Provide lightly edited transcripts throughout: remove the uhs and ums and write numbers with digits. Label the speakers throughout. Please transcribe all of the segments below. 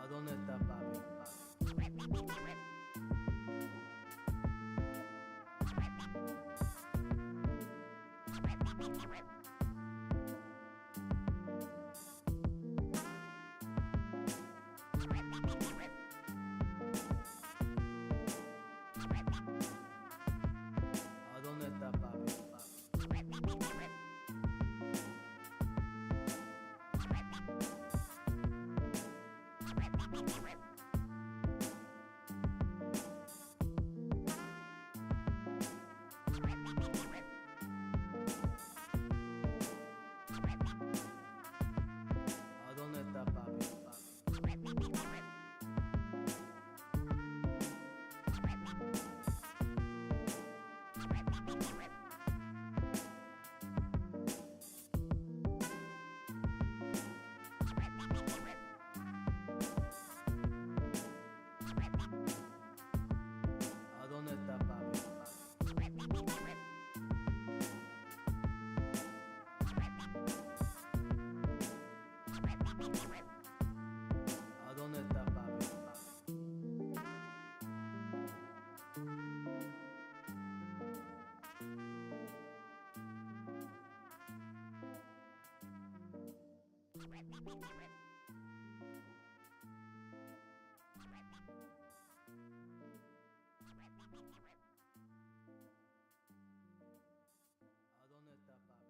Speaker 1: ¿A dónde está papi? ¿A dónde está papi? ¿A dónde está papi? ¿A dónde está papi? ¿A dónde está papi? ¿A dónde está papi?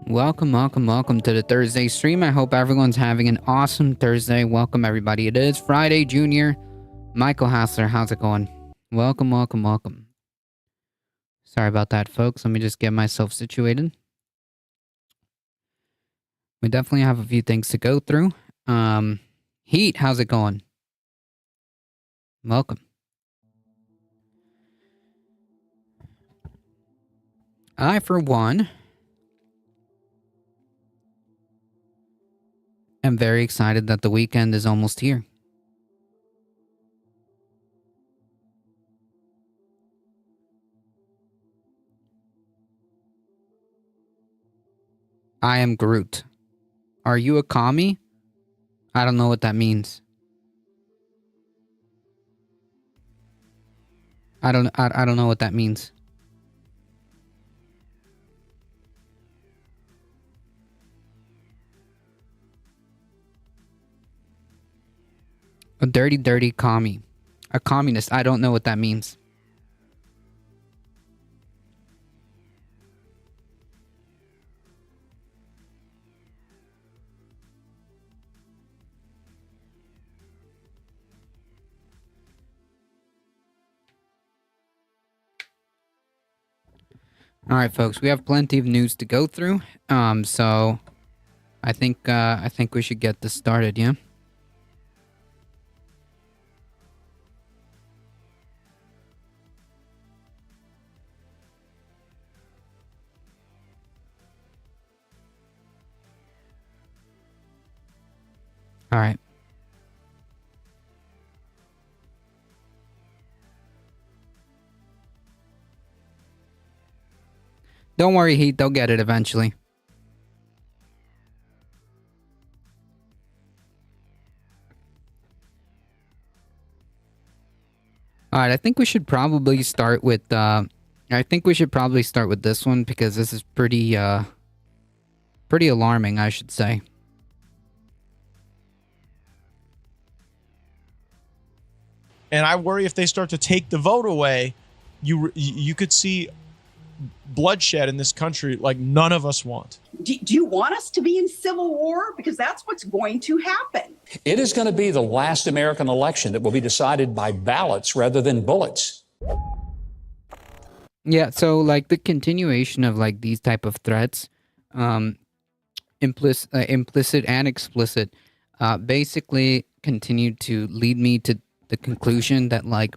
Speaker 2: Welcome to the Thursday stream. I hope everyone's having an awesome Thursday. Welcome, everybody. It is Friday, Junior. Michael Hassler, how's it going? Welcome. Sorry about that, folks. Let me just get myself situated. We definitely have a few things to go through. Heat, how's it going? Welcome. I, for one, am very excited that the weekend is almost here. I am Groot. Are you a commie? I don't know what that means. I don't know what that means. A dirty commie. A communist. I don't know what that means. All right, folks, we have plenty of news to go through. So I think we should get this started, yeah? All right. Don't worry, Heat, they'll get it eventually. All right, I think we should probably start with this one because this is pretty alarming, I should say.
Speaker 3: And I worry if they start to take the vote away, you could see bloodshed in this country like none of us want.
Speaker 4: Do you want us to be in civil war? Because that's what's going to happen.
Speaker 5: It is going to be the last American election that will be decided by ballots rather than bullets.
Speaker 2: Yeah, so like the continuation of like these type of threats, implicit and explicit, basically continue to lead me to the conclusion that like,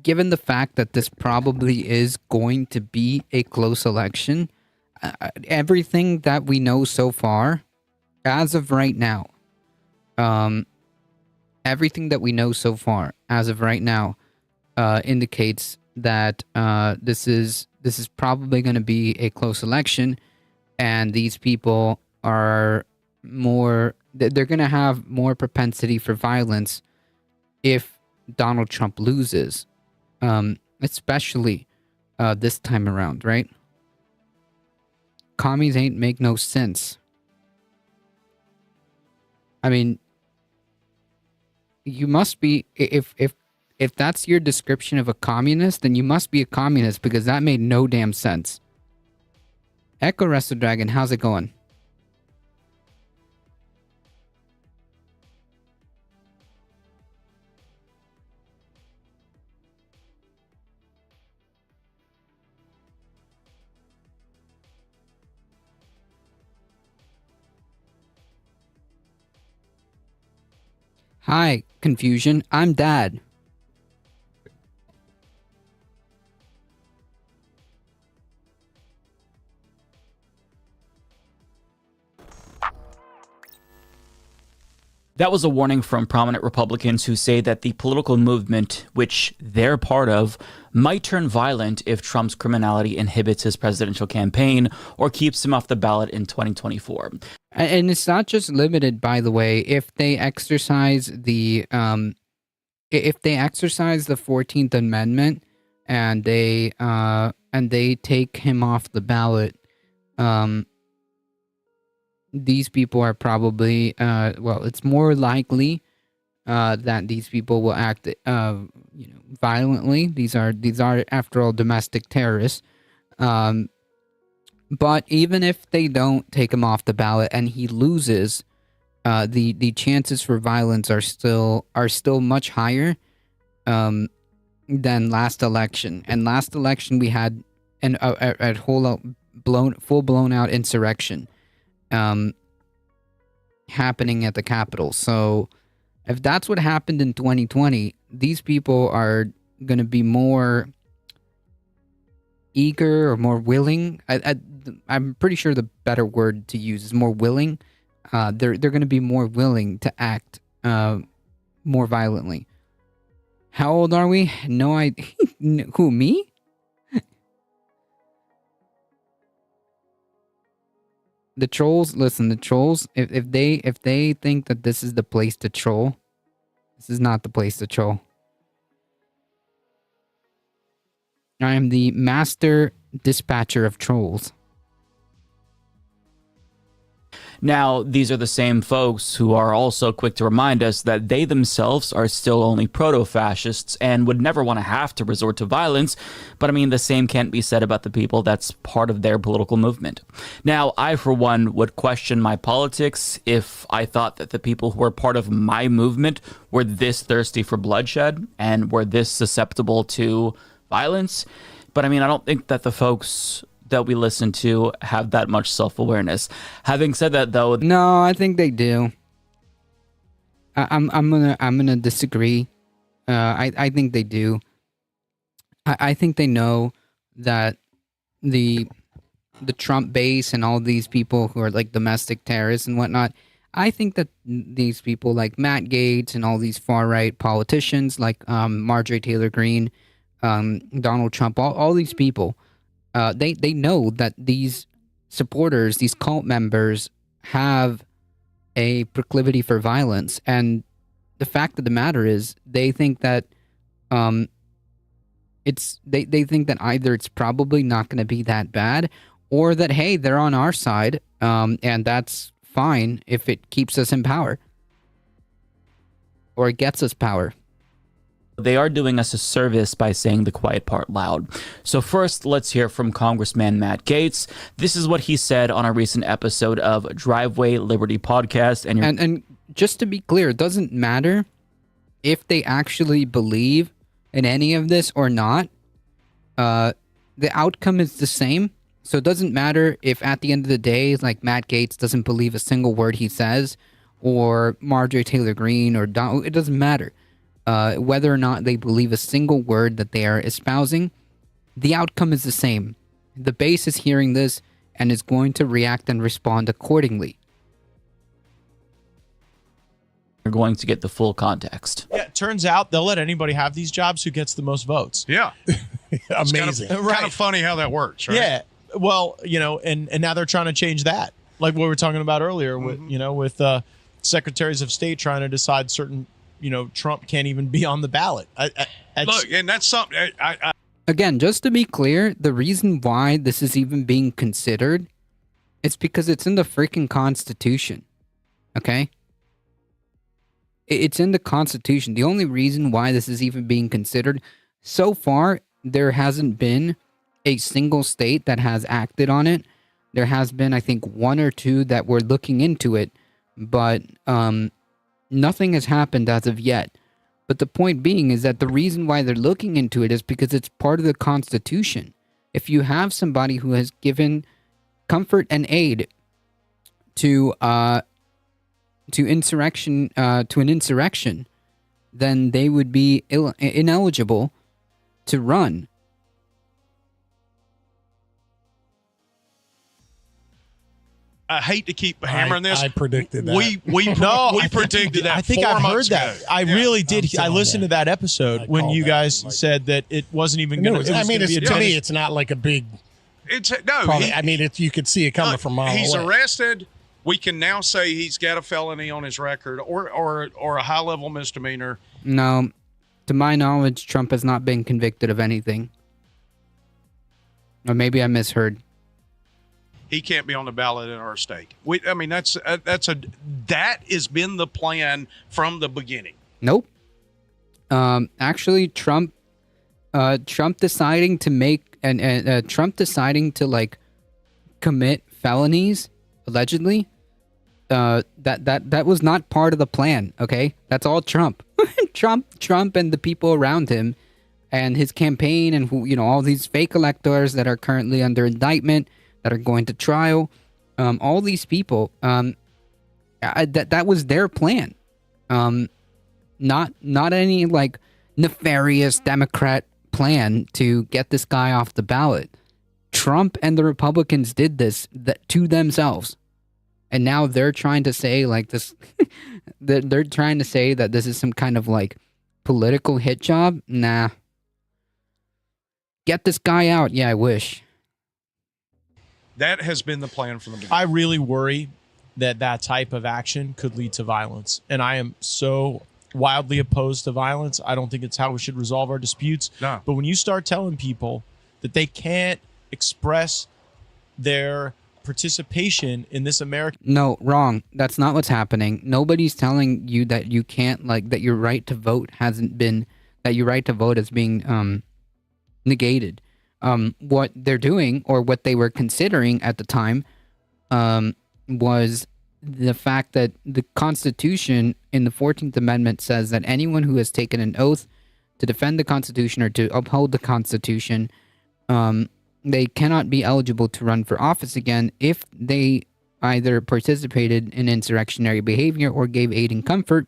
Speaker 2: given the fact that this probably is going to be a close election, everything that we know so far, as of right now, indicates that this is probably going to be a close election, and these people are they're going to have more propensity for violence if Donald Trump loses, especially this time around, right? Commies ain't make no sense. I mean, you must be, if that's your description of a communist, then you must be a communist because that made no damn sense. Echo Wrestle Dragon, how's it going? Hi, Confusion. I'm Dad.
Speaker 6: That was a warning from prominent Republicans who say that the political movement, which they're part of, might turn violent if Trump's criminality inhibits his presidential campaign or keeps him off the ballot in 2024.
Speaker 2: And it's not just limited, by the way, if they exercise the 14th Amendment and they take him off the ballot, these people are probably it's more likely that these people will act violently. These are after all domestic terrorists, But even if they don't take him off the ballot and he loses, the chances for violence are still much higher than last election. And last election we had a full blown out insurrection happening at the Capitol. So if that's what happened in 2020, these people are going to be more eager or more willing. I'm pretty sure the better word to use is more willing. They're going to be more willing to act more violently. How old are we? No, who, me? The trolls, listen, the trolls, if they think that this is the place to troll, this is not the place to troll. I am the master dispatcher of trolls.
Speaker 6: Now, these are the same folks who are also quick to remind us that they themselves are still only proto-fascists and would never want to have to resort to violence. But I mean, the same can't be said about the people that's part of their political movement. Now, I, for one, would question my politics if I thought that the people who are part of my movement were this thirsty for bloodshed and were this susceptible to violence. But I mean, I don't think that the folks that we listen to have that much self-awareness. Having said that, though,
Speaker 2: no, I think they do. I'm gonna disagree. I think they do. I think they know that the Trump base and all these people who are like domestic terrorists and whatnot. I think that these people like Matt Gaetz and all these far right politicians like Marjorie Taylor Greene, Donald Trump, all these people. They know that these supporters, these cult members, have a proclivity for violence, and the fact of the matter is, they think that they think that either it's probably not going to be that bad, or that hey, they're on our side, and that's fine if it keeps us in power, or it gets us power.
Speaker 6: they are doing us a service by saying the quiet part loud. So first, let's hear from Congressman Matt Gaetz. This is what he said on a recent episode of Driveway Liberty Podcast. And
Speaker 2: just to be clear, it doesn't matter if they actually believe in any of this or not. The outcome is the same. So it doesn't matter if at the end of the day, like Matt Gaetz doesn't believe a single word he says, or Marjorie Taylor Greene, or Donald, it doesn't matter. Whether or not they believe a single word that they are espousing, the outcome is the same. The base is hearing this and is going to react and respond accordingly.
Speaker 6: You're going to get the full context.
Speaker 3: Yeah, it turns out they'll let anybody have these jobs who gets the most votes.
Speaker 7: Yeah.
Speaker 8: Amazing.
Speaker 7: Kind of funny how that works, right?
Speaker 3: Yeah. Well, and now they're trying to change that. Like what we were talking about earlier with, with secretaries of state trying to decide certain, Trump can't even be on the ballot.
Speaker 7: Look, and that's something.
Speaker 2: Again, just to be clear, the reason why this is even being considered is because it's in the freaking Constitution. Okay? It's in the Constitution. The only reason why this is even being considered, so far, there hasn't been a single state that has acted on it. There has been, I think, one or two that were looking into it, but nothing has happened as of yet. But the point being is that the reason why they're looking into it is because it's part of the Constitution. If you have somebody who has given comfort and aid to an insurrection, then they would be ineligible to run.
Speaker 7: I hate to keep hammering this.
Speaker 8: I predicted that.
Speaker 7: We predicted that.
Speaker 3: I think
Speaker 7: 4
Speaker 3: I've heard
Speaker 7: months
Speaker 3: that.
Speaker 7: ago.
Speaker 3: I really did. I listened to that
Speaker 8: I
Speaker 3: episode when
Speaker 8: called
Speaker 3: you
Speaker 8: that.
Speaker 3: guys
Speaker 8: Like-
Speaker 3: said that it wasn't even going to.
Speaker 8: I mean, to me, it's not like a big.
Speaker 7: It's
Speaker 8: Probably, you could see it coming from miles
Speaker 7: He's
Speaker 8: away.
Speaker 7: arrested. We can now say he's got a felony on his record, or a high level misdemeanor.
Speaker 2: No, to my knowledge, Trump has not been convicted of anything. Or maybe I misheard.
Speaker 7: He can't be on the ballot in our state. That has been the plan from the beginning.
Speaker 2: Nope. Actually, Trump deciding to make Trump deciding to commit felonies allegedly, that was not part of the plan. Okay, that's all Trump. Trump and the people around him and his campaign, and who, you know, all these fake electors that are currently under indictment, that are going to trial, all these people, that was their plan. Not any like nefarious Democrat plan to get this guy off the ballot. Trump and the Republicans did this to themselves. And now they're trying to say like this, they're trying to say that this is some kind of like political hit job. Nah. Get this guy out. Yeah, I wish.
Speaker 7: That has been the plan from the beginning.
Speaker 3: I really worry that that type of action could lead to violence. And I am so wildly opposed to violence. I don't think it's how we should resolve our disputes.
Speaker 7: No.
Speaker 3: But when you start telling people that they can't express their participation in this American...
Speaker 2: No, wrong. That's not what's happening. Nobody's telling you that you can't, like, that your right to vote hasn't been, that your right to vote is being negated. What they're doing, or what they were considering at the time, was the fact that the Constitution in the 14th Amendment says that anyone who has taken an oath to defend the Constitution or to uphold the Constitution, they cannot be eligible to run for office again if they either participated in insurrectionary behavior or gave aid and comfort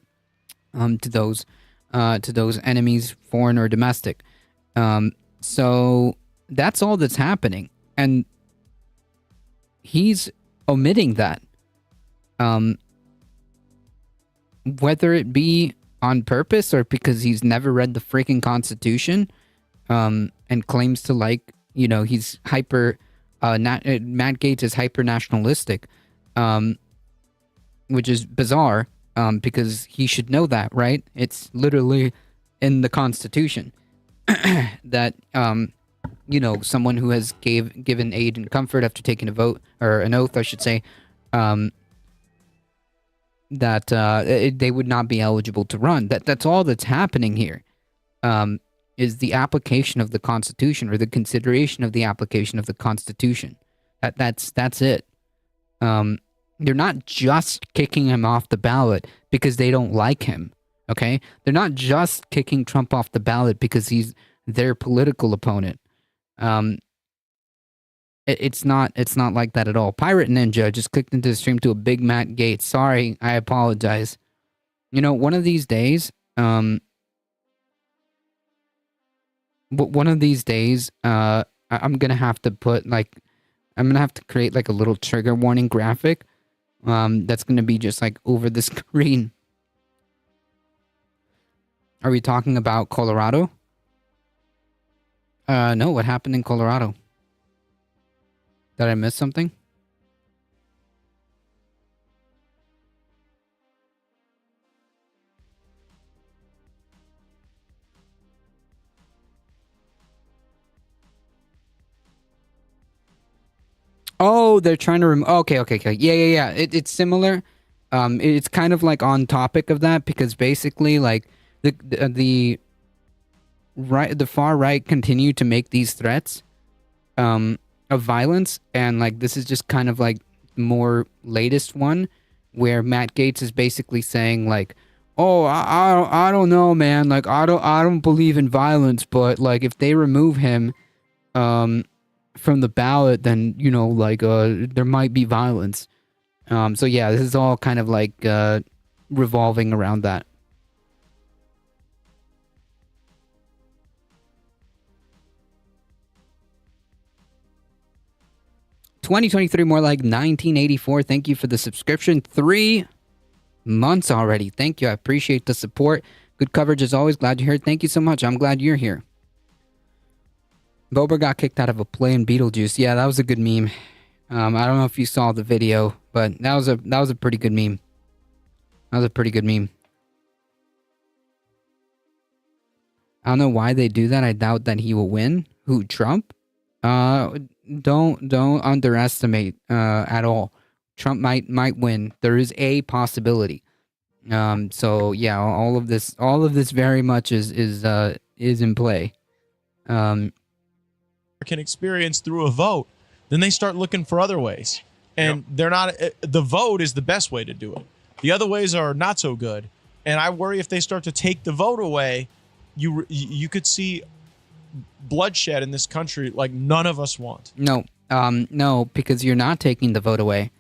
Speaker 2: to those enemies, foreign or domestic. So that's all that's happening, and he's omitting that. Whether it be on purpose or because he's never read the freaking Constitution, and claims to, like, you know, he's hyper, Matt Gaetz is hyper nationalistic, which is bizarre, because he should know that, right? It's literally in the Constitution that, you know, someone who has given aid and comfort after taking a vote, or an oath, I should say, that they would not be eligible to run. That's all that's happening here, is the application of the Constitution, or the consideration of the application of the Constitution. That's it. They're not just kicking him off the ballot because they don't like him. Okay, they're not just kicking Trump off the ballot because he's their political opponent. It's not like that at all. Pirate Ninja just clicked into the stream to a big Matt Gaetz. Sorry, I apologize. You know, one of these days, I'm gonna have to put, like, I'm gonna have to create like a little trigger warning graphic, that's gonna be just like over the screen. Are we talking about Colorado? No, what happened in Colorado? Did I miss something? Oh, they're trying to okay. Yeah. It's similar. It's kind of like on topic of that, because basically, like, the far right continue to make these threats of violence, and like this is just kind of like more latest one, where Matt Gaetz is basically saying like, oh, I don't know, man, like I don't believe in violence, but like if they remove him from the ballot, then, you know, like there might be violence. So yeah, this is all kind of like revolving around that. $2023, more like 1984. Thank you for the subscription. 3 months already. Thank you. I appreciate the support. Good coverage as always. Glad you're here. Thank you so much. I'm glad you're here. Bober got kicked out of a play in Beetlejuice. Yeah, that was a good meme. I don't know if you saw the video, but that was a pretty good meme. That was a pretty good meme. I don't know why they do that. I doubt that he will win. Who, Trump? Don't underestimate at all. Trump might win. There is a possibility. So yeah, all of this very much is in play.
Speaker 3: Can experience through a vote. then they start looking for other ways. And they're not, the vote is the best way to do it. The other ways are not so good. And I worry if they start to take the vote away, you could see bloodshed in this country like none of us want.
Speaker 2: No, because you're not taking the vote away.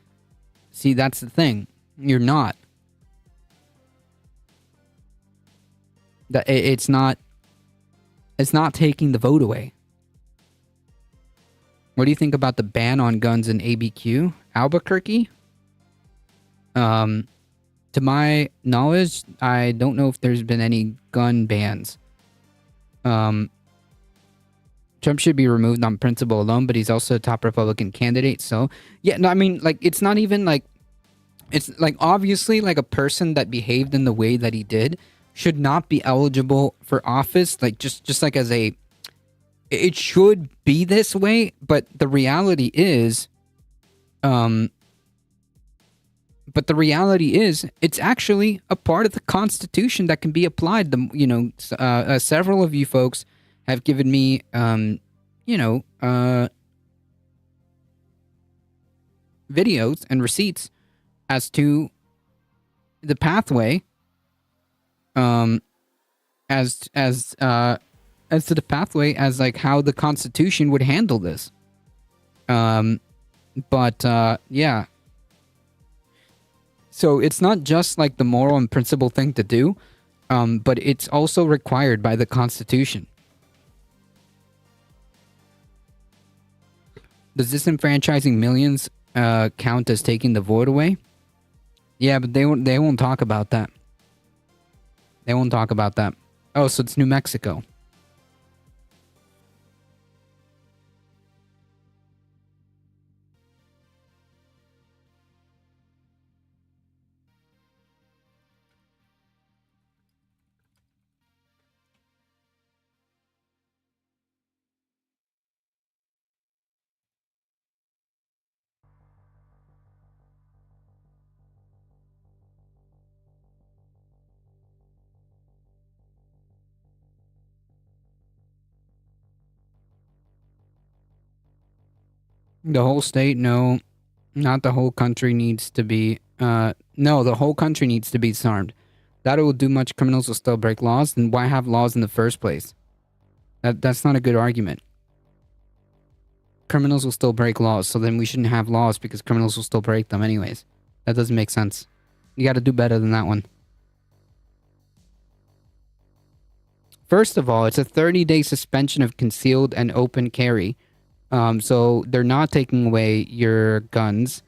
Speaker 2: See, that's the thing. You're not. It's not taking the vote away. What do you think about the ban on guns in ABQ, Albuquerque? To my knowledge, I don't know if there's been any gun bans. Trump should be removed on principle alone, but he's also a top Republican candidate. So, yeah, no, I mean, like, it's not even like, it's like, obviously, like, a person that behaved in the way that he did should not be eligible for office. Like, just like as a, it should be this way, but the reality is, it's actually a part of the Constitution that can be applied. Several of you folks have given me, videos and receipts as to the pathway, as to the pathway as like how the Constitution would handle this. Yeah. So it's not just like the moral and principle thing to do, but it's also required by the Constitution. Does disenfranchising millions count as taking the vote away? Yeah, but they won't talk about that. They won't talk about that. Oh, so it's New Mexico. The whole state? No. Not the whole country needs to be... no, the whole country needs to be disarmed. That will do much. Criminals will still break laws. Then why have laws in the first place? That's not a good argument. Criminals will still break laws, so then we shouldn't have laws because criminals will still break them anyways. That doesn't make sense. You gotta do better than that one. First of all, it's a 30-day suspension of concealed and open carry. So they're not taking away your guns.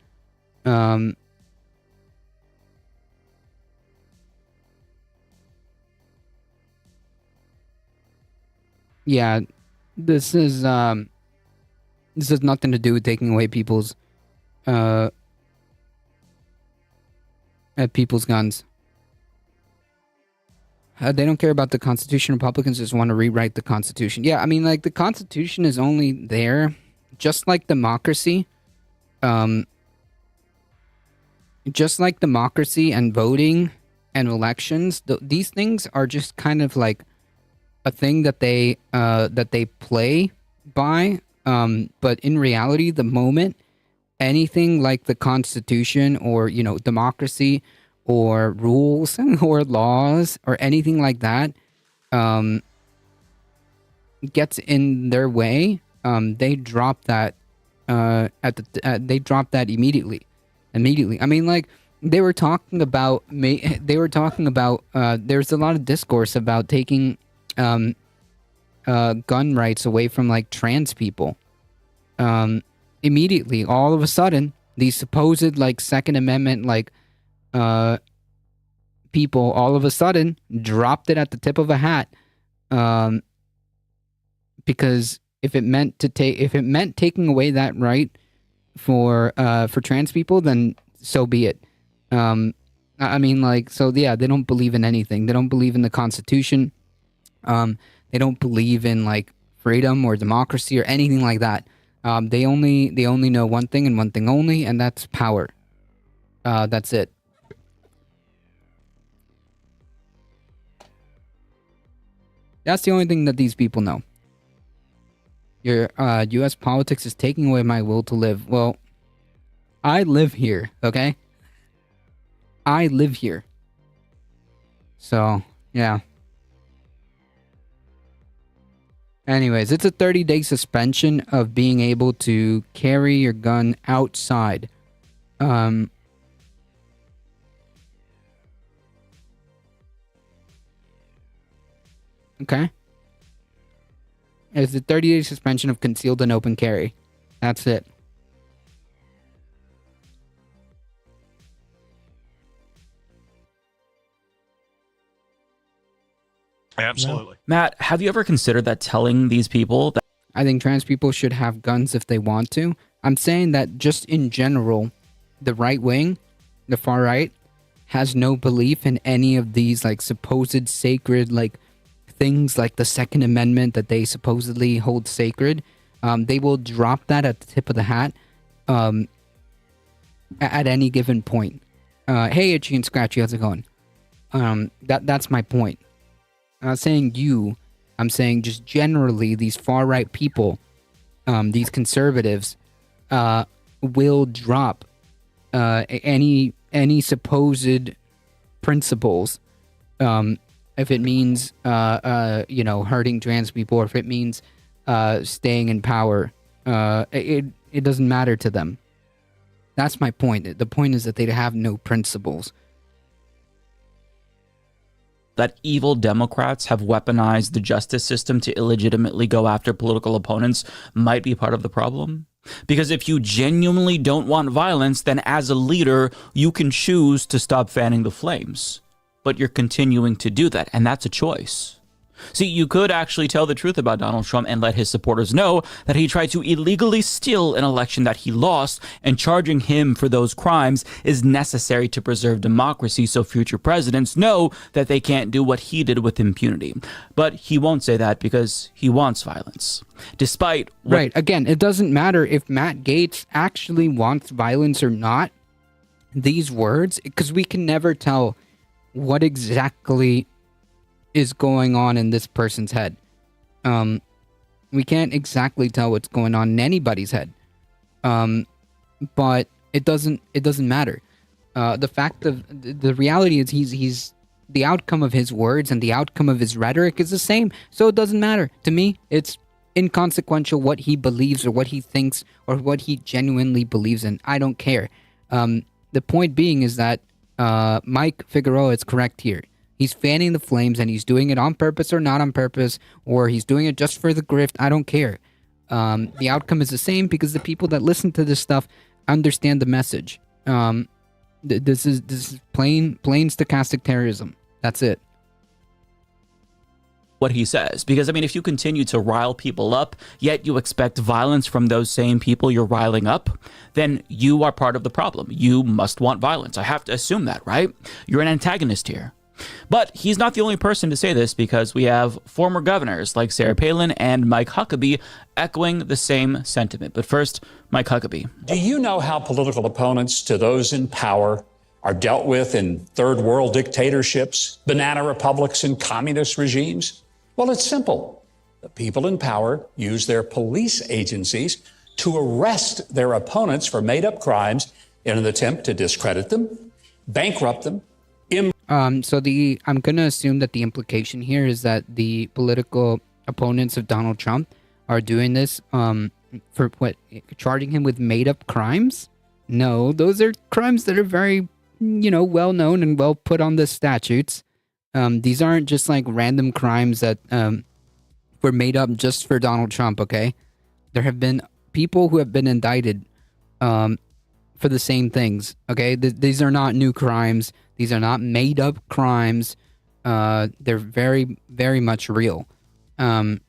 Speaker 2: Yeah, this has nothing to do with taking away people's guns. They don't care about the Constitution. Republicans just want to rewrite the Constitution. Yeah, I mean, like, the Constitution is only there, just like democracy. Just like democracy and voting and elections, these things are just kind of like a thing that they play by. But in reality, the moment anything like the Constitution or, democracy or rules or laws or anything like that gets in their way, they drop that they drop that immediately. I mean, like, they were talking about there's a lot of discourse about taking gun rights away from, like, trans people. Immediately, all of a sudden, these supposed, like, Second Amendment, like, people all of a sudden dropped it at the tip of a hat, because if it meant taking away that right for trans people, then so be it. I mean, like, so yeah, they don't believe in anything. They don't believe in the Constitution. They don't believe in, like, freedom or democracy or anything like that. They only know one thing and one thing only, and that's power. That's it. That's the only thing that these people know. Your U.S. politics is taking away my will to live. Well, I live here, okay? I live here. So, yeah. Anyways, it's a 30-day suspension of being able to carry your gun outside. Okay. It's a 30-day suspension of concealed and open carry. That's it.
Speaker 7: Absolutely.
Speaker 6: Matt, have you ever considered that telling these people that
Speaker 2: I think trans people should have guns if they want to. I'm saying that just in general, the right wing, the far right, has no belief in any of these like supposed sacred like things like the Second Amendment that they supposedly hold sacred. They will drop that at the tip of the hat at any given point. Hey, Itchy and Scratchy, how's it going? That's my point. I'm not saying you. I'm saying just generally these far right people, these conservatives, will drop any supposed principles, if it means hurting trans people, or if it means staying in power. It doesn't matter to them. That's my point. The point is that they have no principles.
Speaker 6: that evil Democrats have weaponized the justice system to illegitimately go after political opponents might be part of the problem? Because if you genuinely don't want violence, then as a leader, you can choose to stop fanning the flames. But you're continuing to do that, and that's a choice. See, you could actually tell the truth about Donald Trump and let his supporters know that he tried to illegally steal an election that he lost, and charging him for those crimes is necessary to preserve democracy so future presidents know that they can't do what he did with impunity. But he won't say that because he wants violence. Despite what—
Speaker 2: Right. Again, it doesn't matter if Matt Gaetz actually wants violence or not. These words, because we can never tell what exactly is going on in this person's head. We can't exactly tell what's going on in anybody's head. But it doesn't matter. The fact of the reality is he's the outcome of his words and the outcome of his rhetoric is the same. So it doesn't matter. To me, it's inconsequential what he believes or what he thinks or what he genuinely believes in. I don't care. The point being is that Mike Figueroa is correct here. He's fanning the flames, and he's doing it on purpose or not on purpose, or he's doing it just for the grift. I don't care. The outcome is the same because the people that listen to this stuff understand the message. This is plain stochastic terrorism. That's it.
Speaker 6: What he says, because I mean, if you continue to rile people up, yet you expect violence from those same people you're riling up, then you are part of the problem. You must want violence. I have to assume that, right? You're an antagonist here. But he's not the only person to say this, because we have former governors like Sarah Palin and Mike Huckabee echoing the same sentiment. But first, Mike Huckabee.
Speaker 5: Do you know how political opponents to those in power are dealt with in third world dictatorships, banana republics, and communist regimes? Well, it's simple. The people in power use their police agencies to arrest their opponents for made-up crimes in an attempt to discredit them, bankrupt them.
Speaker 2: I'm going to assume that the implication here is that the political opponents of Donald Trump are doing this for what? Charging him with made-up crimes? No, those are crimes that are very, well known and well put on the statutes. These aren't just like random crimes that were made up just for Donald Trump, okay? There have been people who have been indicted for the same things, okay? These are not new crimes. These are not made up crimes. They're very, very much real. And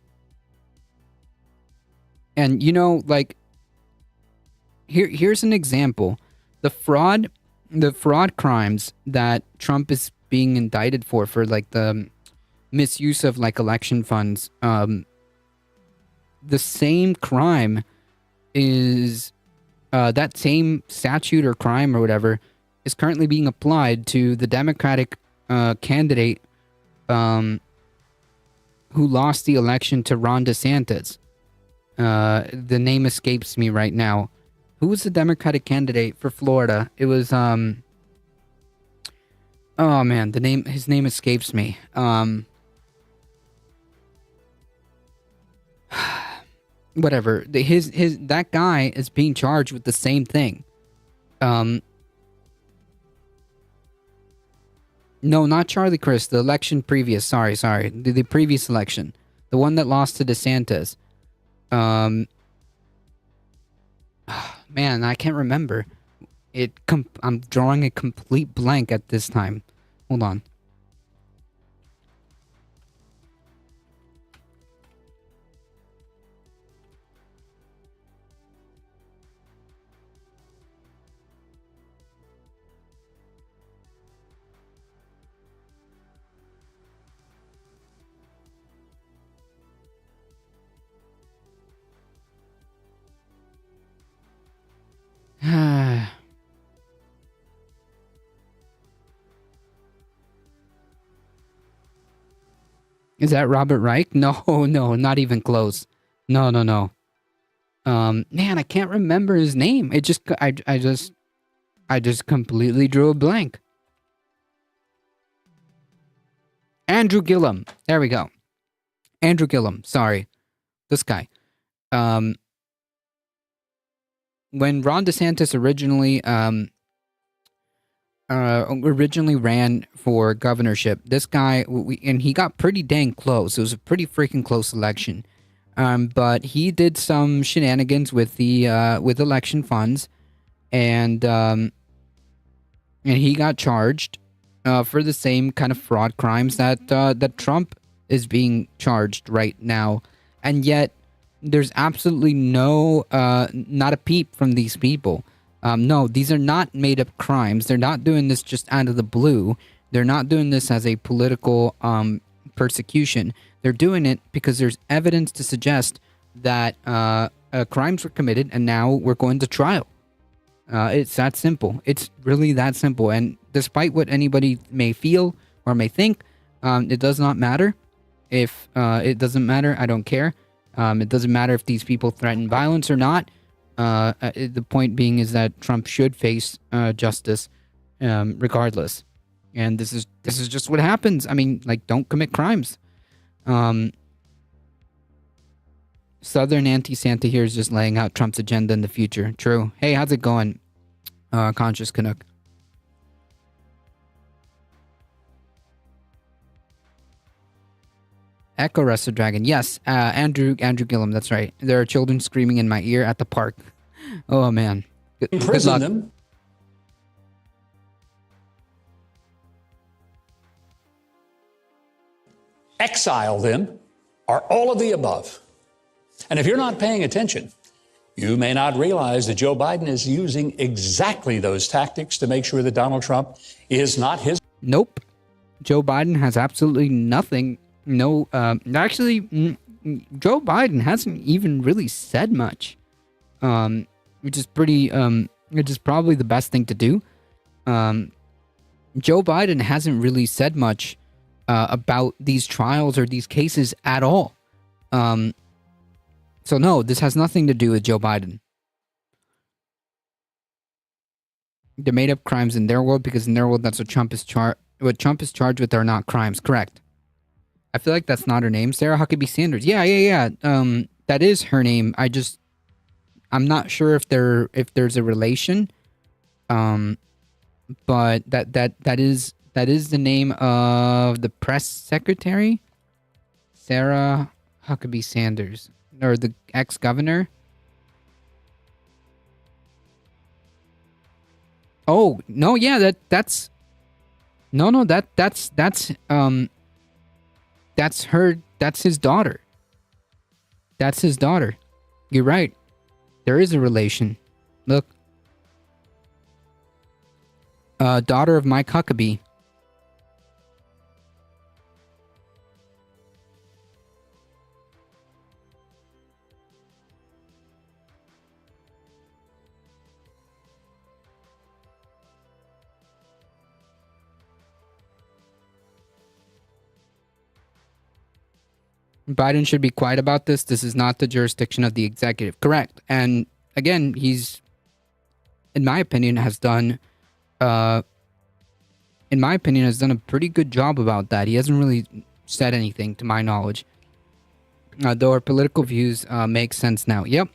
Speaker 2: here's an example. The fraud crimes that Trump is being indicted for like the misuse of like election funds. The same crime is that same statute or crime or whatever is currently being applied to the Democratic candidate who lost the election to Ron DeSantis. The name escapes me right now. Who was the Democratic candidate for Florida? It was oh man, his name escapes me. Whatever. That guy is being charged with the same thing. No, not Charlie Crist. The election previous. Sorry. The previous election, the one that lost to DeSantis. Man, I can't remember. I'm drawing a complete blank at this time. Hold on. Is that Robert Reich? No, not even close. No. Man, I can't remember his name. I just completely drew a blank. Andrew Gillum. There we go. Andrew Gillum. Sorry. This guy. When Ron DeSantis originally ran for governorship, this guy, and he got pretty dang close. It was a pretty freaking close election. But he did some shenanigans with with election funds, and he got charged for the same kind of fraud crimes that Trump is being charged right now. And yet, there's absolutely not a peep from these people. No, these are not made-up crimes. They're not doing this just out of the blue. They're not doing this as a political persecution. They're doing it because there's evidence to suggest that crimes were committed, and now we're going to trial. It's that simple. It's really that simple. And despite what anybody may feel or may think, it does not matter. If it doesn't matter, I don't care. It doesn't matter if these people threaten violence or not. The point being is that Trump should face justice regardless. And this is just what happens. I mean, like, don't commit crimes. Southern anti-Santa here is just laying out Trump's agenda in the future. True. Hey, how's it going, Conscious Canuck? Echo Wrestler Dragon. Yes, Andrew Gillum. That's right. There are children screaming in my ear at the park. Oh man. Good luck.
Speaker 5: Them. Exile them, or all of the above. And if you're not paying attention, you may not realize that Joe Biden is using exactly those tactics to make sure that Donald Trump is not his.
Speaker 2: Nope. Joe Biden has absolutely nothing. No, actually, Joe Biden hasn't even really said much, which is which is probably the best thing to do. Joe Biden hasn't really said much about these trials or these cases at all. So no, this has nothing to do with Joe Biden. They made up crimes in their world because in their world, that's what Trump is charged with are not crimes. Correct. I feel like that's not her name. Sarah Huckabee Sanders. Yeah. That is her name. I'm not sure if there's a relation. But that is the name of the press secretary, Sarah Huckabee Sanders, or the ex-governor. Oh no, yeah, that's her. That's his daughter. That's his daughter. You're right. There is a relation. Look. Daughter of Mike Huckabee. Biden should be quiet about this. This is not the jurisdiction of the executive. Correct. And again, he's, in my opinion, has done a pretty good job about that. He hasn't really said anything, to my knowledge. Though our political views make sense now. Yep.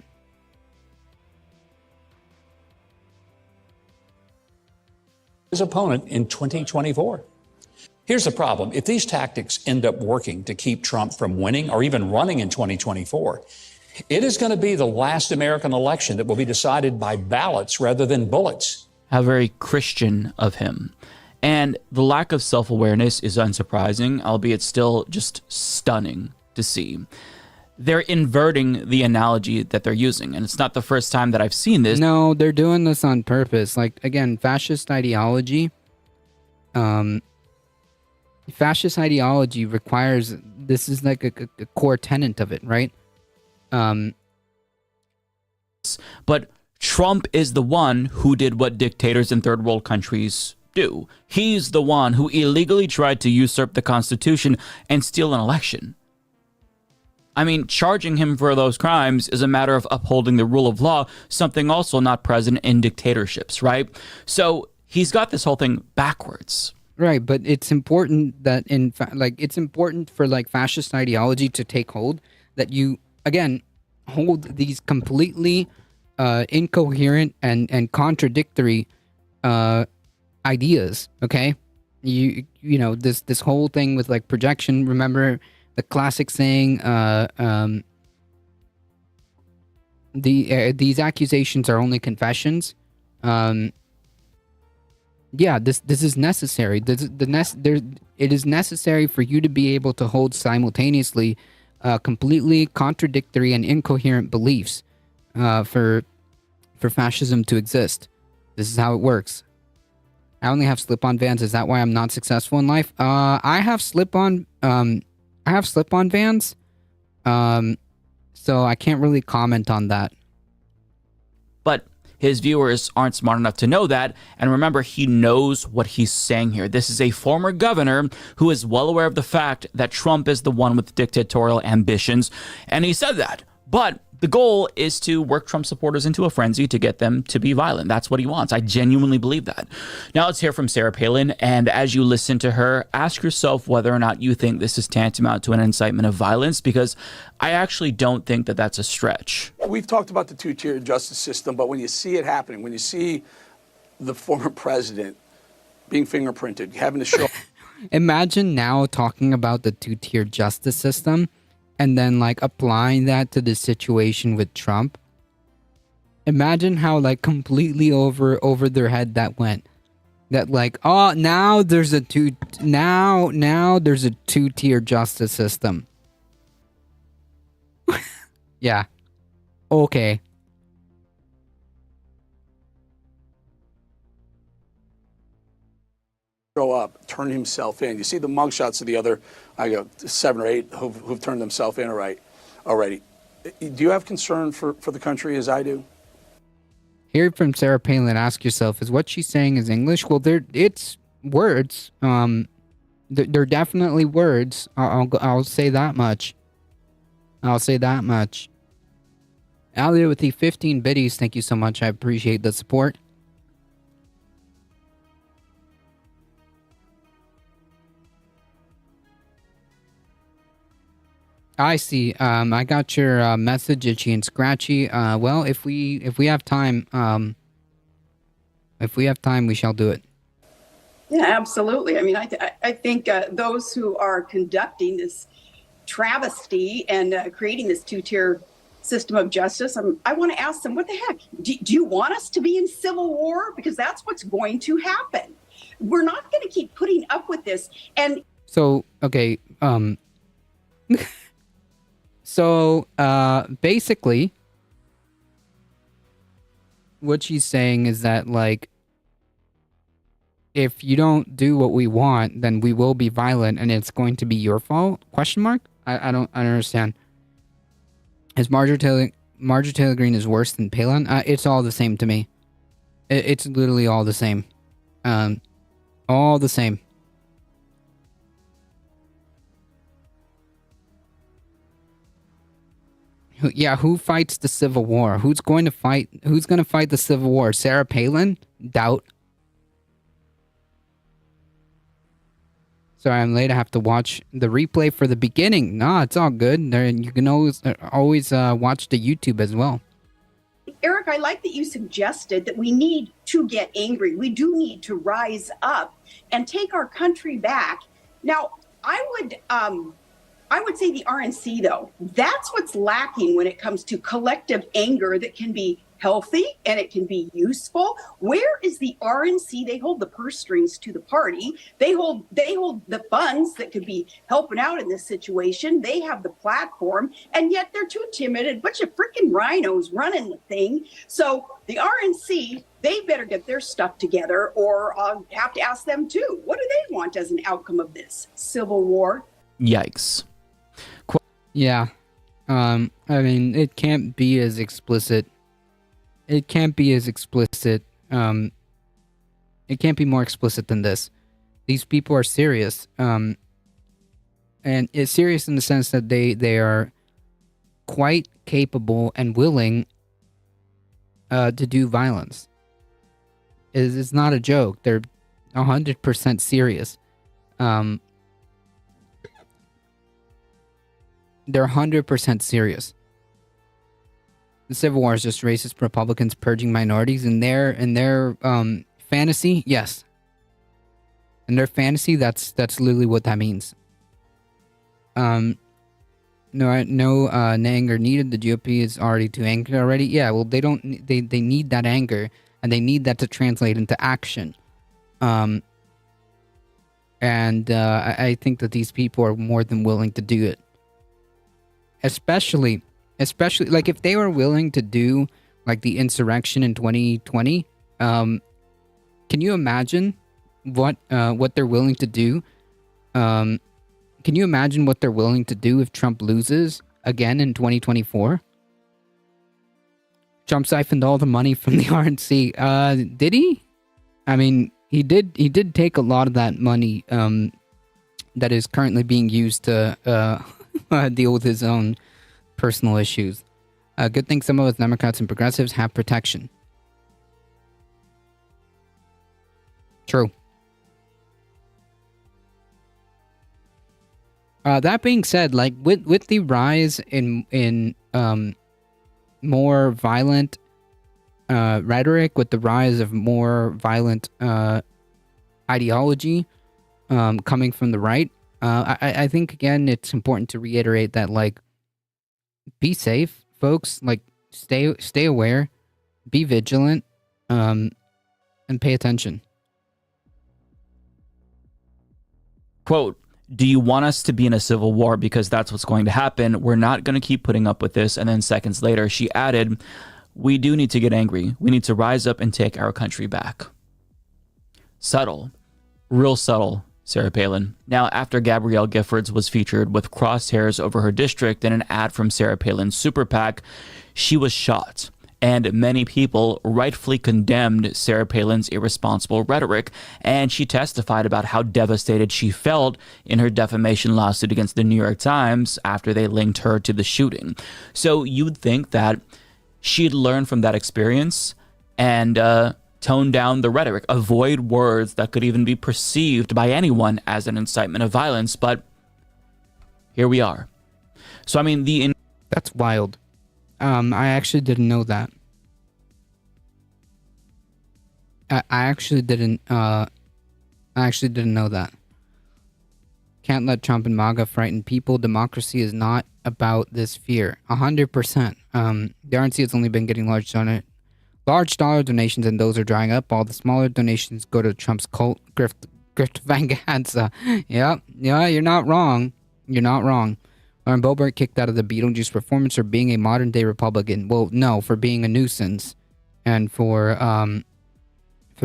Speaker 5: His opponent in 2024. Here's the problem. If these tactics end up working to keep Trump from winning or even running in 2024, it is going to be the last American election that will be decided by ballots rather than bullets.
Speaker 6: How very Christian of him. And the lack of self-awareness is unsurprising, albeit still just stunning to see. They're inverting the analogy that they're using, and it's not the first time that I've seen this.
Speaker 2: No, they're doing this on purpose. Like, again, fascist ideology requires, this is like a core tenet of it, right?
Speaker 6: But Trump is the one who did what dictators in third world countries do. He's the one who illegally tried to usurp the Constitution and steal an election. I mean, charging him for those crimes is a matter of upholding the rule of law, something also not present in dictatorships, right? So he's got this whole thing backwards.
Speaker 2: Right, but it's important that it's important for like fascist ideology to take hold, that you, again, hold these completely incoherent and contradictory ideas, okay? You know, this whole thing with like projection, remember the classic saying, these accusations are only confessions. Yeah, this is necessary. It is necessary for you to be able to hold simultaneously completely contradictory and incoherent beliefs for fascism to exist. This is how it works. I only have slip-on Vans. Is that why I'm not successful in life? I have slip-on Vans. So I can't really comment on that.
Speaker 6: But his viewers aren't smart enough to know that. And remember, he knows what he's saying here. This is a former governor who is well aware of the fact that Trump is the one with dictatorial ambitions. And he said that. But the goal is to work Trump supporters into a frenzy to get them to be violent. That's what he wants. I genuinely believe that. Now let's hear from Sarah Palin. And as you listen to her, ask yourself whether or not you think this is tantamount to an incitement of violence, because I actually don't think that that's a stretch.
Speaker 9: We've talked about the two-tier justice system, but when you see it happening, when you see the former president being fingerprinted, having to show...
Speaker 2: Imagine now talking about the two-tier justice system and then like applying that to the situation with Trump. Imagine how like completely over their head that went. That like, oh, now there's a two-tier justice system. Yeah. Okay.
Speaker 9: Show up, turn himself in. You see the mugshots of the other, 7 or 8 who've turned themselves in already. Do you have concern for the country as I do?
Speaker 2: Hear from Sarah Palin. Ask yourself, is what she's saying is English? Well, it's words. They're definitely words. I'll say that much. Alia with the 15 biddies. Thank you so much. I appreciate the support. I see. I got your message, Itchy and Scratchy. Well, if we have time, we shall do it.
Speaker 4: Yeah, absolutely. I mean, I think those who are conducting this travesty and creating this two-tier system of justice, I want to ask them, what the heck? Do you want us to be in civil war? Because that's what's going to happen. We're not going to keep putting up with this. And
Speaker 2: so, okay, so basically, what she's saying is that, like, if you don't do what we want, then we will be violent, and it's going to be your fault? Question mark? I don't understand. Is Marjorie Taylor Greene is worse than Palin? It's all the same to me. It's literally all the same. All the same. Who fights the Civil War? Who's going to fight the Civil War? Sarah Palin? Doubt. Sorry, I'm late. I have to watch the replay for the beginning. Nah, it's all good. There, you can always watch the YouTube as well.
Speaker 4: Eric, I like that you suggested that we need to get angry. We do need to rise up and take our country back. Now, I would say the RNC, though, that's what's lacking when it comes to collective anger that can be healthy and it can be useful. Where is the RNC? They hold the purse strings to the party. They hold the funds that could be helping out in this situation. They have the platform, and yet they're too timid. A bunch of freaking rhinos running the thing. So the RNC, they better get their stuff together, or I'll have to ask them too. What do they want as an outcome of this civil war?
Speaker 6: Yikes.
Speaker 2: Yeah. I mean, it can't be as explicit. It can't be as explicit. It can't be more explicit than this. These people are serious. And it's serious in the sense that they are quite capable and willing to do violence. It's not a joke. They're 100% serious. They're 100% serious. The Civil War is just racist Republicans purging minorities in their fantasy. Yes, in their fantasy, that's literally what that means. No anger needed. The GOP is already too angry already. Yeah, well, they need that anger, and they need that to translate into action. I think that these people are more than willing to do it. Especially like if they were willing to do like the insurrection in 2020, can you imagine what they're willing to do? Can you imagine what they're willing to do if Trump loses again in 2024? Trump siphoned all the money from the RNC. Did he? I mean, he did take a lot of that money that is currently being used to deal with his own personal issues. Good thing some of us Democrats and progressives have protection. True. That being said, like with the rise in more violent rhetoric, with the rise of more violent ideology coming from the right, I think again it's important to reiterate that like, be safe, folks. Like, stay aware, be vigilant, and pay attention.
Speaker 6: Quote, do you want us to be in a civil war? Because that's what's going to happen. We're not going to keep putting up with this. And then seconds later, she added, we do need to get angry. We need to rise up and take our country back. Subtle. Real subtle. Sarah Palin. Now, after Gabrielle Giffords was featured with crosshairs over her district in an ad from Sarah Palin's super PAC, she was shot. And many people rightfully condemned Sarah Palin's irresponsible rhetoric, and she testified about how devastated she felt in her defamation lawsuit against the New York Times after they linked her to the shooting. So you'd think that she'd learn from that experience and tone down the rhetoric, avoid words that could even be perceived by anyone as an incitement of violence, but here we are. So, I mean,
Speaker 2: that's wild. I actually didn't know that. I actually didn't know that. Can't let Trump and MAGA frighten people. Democracy is not about this fear. 100%. The RNC has only been getting large dollar donations, and those are drying up. All the smaller donations go to Trump's cult grift vanganza. Yeah, you're not wrong. Lauren Boebert kicked out of the Beetlejuice performance for being a modern day Republican. Well, no, for being a nuisance, and for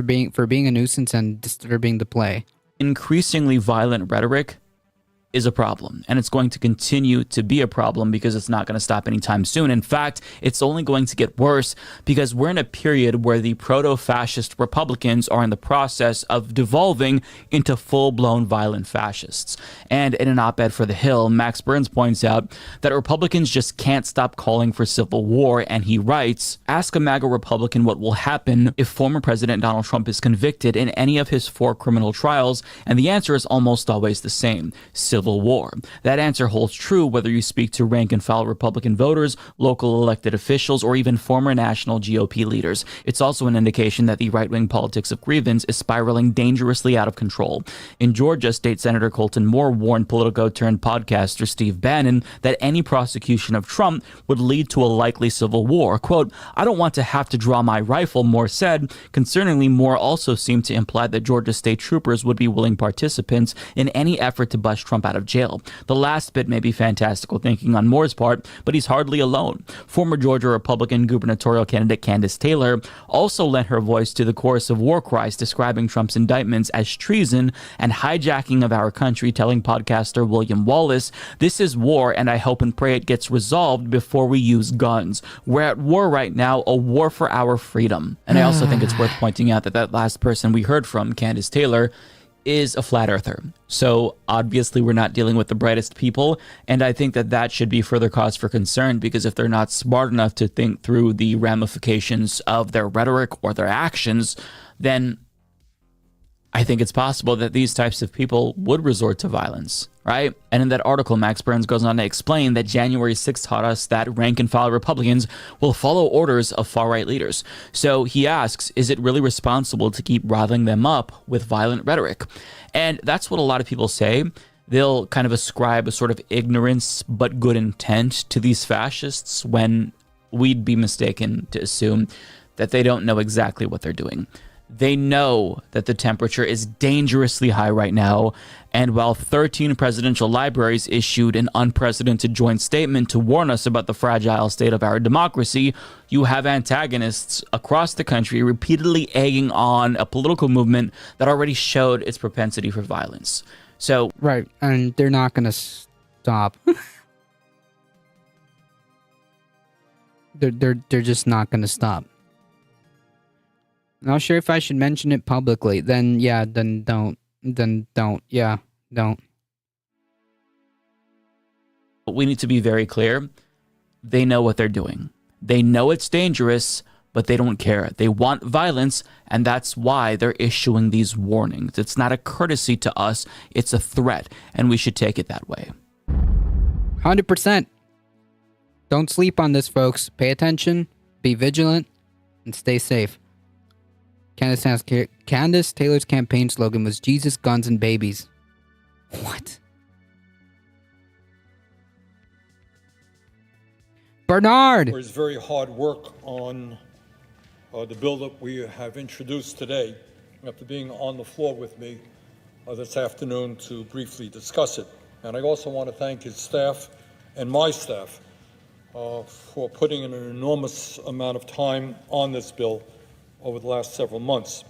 Speaker 2: being a nuisance and disturbing the play.
Speaker 6: Increasingly violent rhetoric is a problem, and it's going to continue to be a problem because it's not going to stop anytime soon. In fact, it's only going to get worse because we're in a period where the proto-fascist Republicans are in the process of devolving into full-blown violent fascists. And in an op-ed for The Hill, Max Burns points out that Republicans just can't stop calling for civil war, and he writes, "Ask a MAGA Republican what will happen if former President Donald Trump is convicted in any of his 4 criminal trials, and the answer is almost always the same: civil war." That answer holds true whether you speak to rank-and-file Republican voters, local elected officials, or even former national GOP leaders. It's also an indication that the right-wing politics of grievance is spiraling dangerously out of control. In Georgia, State Senator Colton Moore warned Politico-turned-podcaster Steve Bannon that any prosecution of Trump would lead to a likely civil war. Quote, "I don't want to have to draw my rifle," Moore said. Concerningly, Moore also seemed to imply that Georgia state troopers would be willing participants in any effort to bust Trump out of jail. The last bit may be fantastical thinking on Moore's part, but he's hardly alone. Former Georgia Republican gubernatorial candidate Candace Taylor also lent her voice to the chorus of war cries describing Trump's indictments as treason and hijacking of our country, telling podcaster William Wallace, "This is war, and I hope and pray it gets resolved before we use guns. We're at war right now, a war for our freedom." And I also think it's worth pointing out that that last person we heard from, Candace Taylor, is a flat earther. So obviously we're not dealing with the brightest people, and I think that that should be further cause for concern, because if they're not smart enough to think through the ramifications of their rhetoric or their actions, then I think it's possible that these types of people would resort to violence, right? And in that article, Max Burns goes on to explain that January 6th taught us that rank-and-file Republicans will follow orders of far-right leaders. So he asks, is it really responsible to keep riling them up with violent rhetoric? And that's what a lot of people say. They'll kind of ascribe a sort of ignorance but good intent to these fascists when we'd be mistaken to assume that they don't know exactly what they're doing. They know that the temperature is dangerously high right now, and while 13 presidential libraries issued an unprecedented joint statement to warn us about the fragile state of our democracy, you have antagonists across the country repeatedly egging on a political movement that already showed its propensity for violence. So,
Speaker 2: right, and they're not going to stop. They're just not going to stop. Not sure if I should mention it publicly. Then yeah, then don't. Then don't. Yeah, don't.
Speaker 6: We need to be very clear. They know what they're doing. They know it's dangerous, but they don't care. They want violence, and that's why they're issuing these warnings. It's not a courtesy to us. It's a threat, and we should take it that way.
Speaker 2: 100%. Don't sleep on this, folks. Pay attention, be vigilant, and stay safe. Candace Taylor's campaign slogan was Jesus, Guns, and Babies. What? Bernard!
Speaker 10: For his very hard work on the bill that we have introduced today, after being on the floor with me this afternoon to briefly discuss it. And I also want to thank his staff and my staff for putting in an enormous amount of time on this bill over the last several months.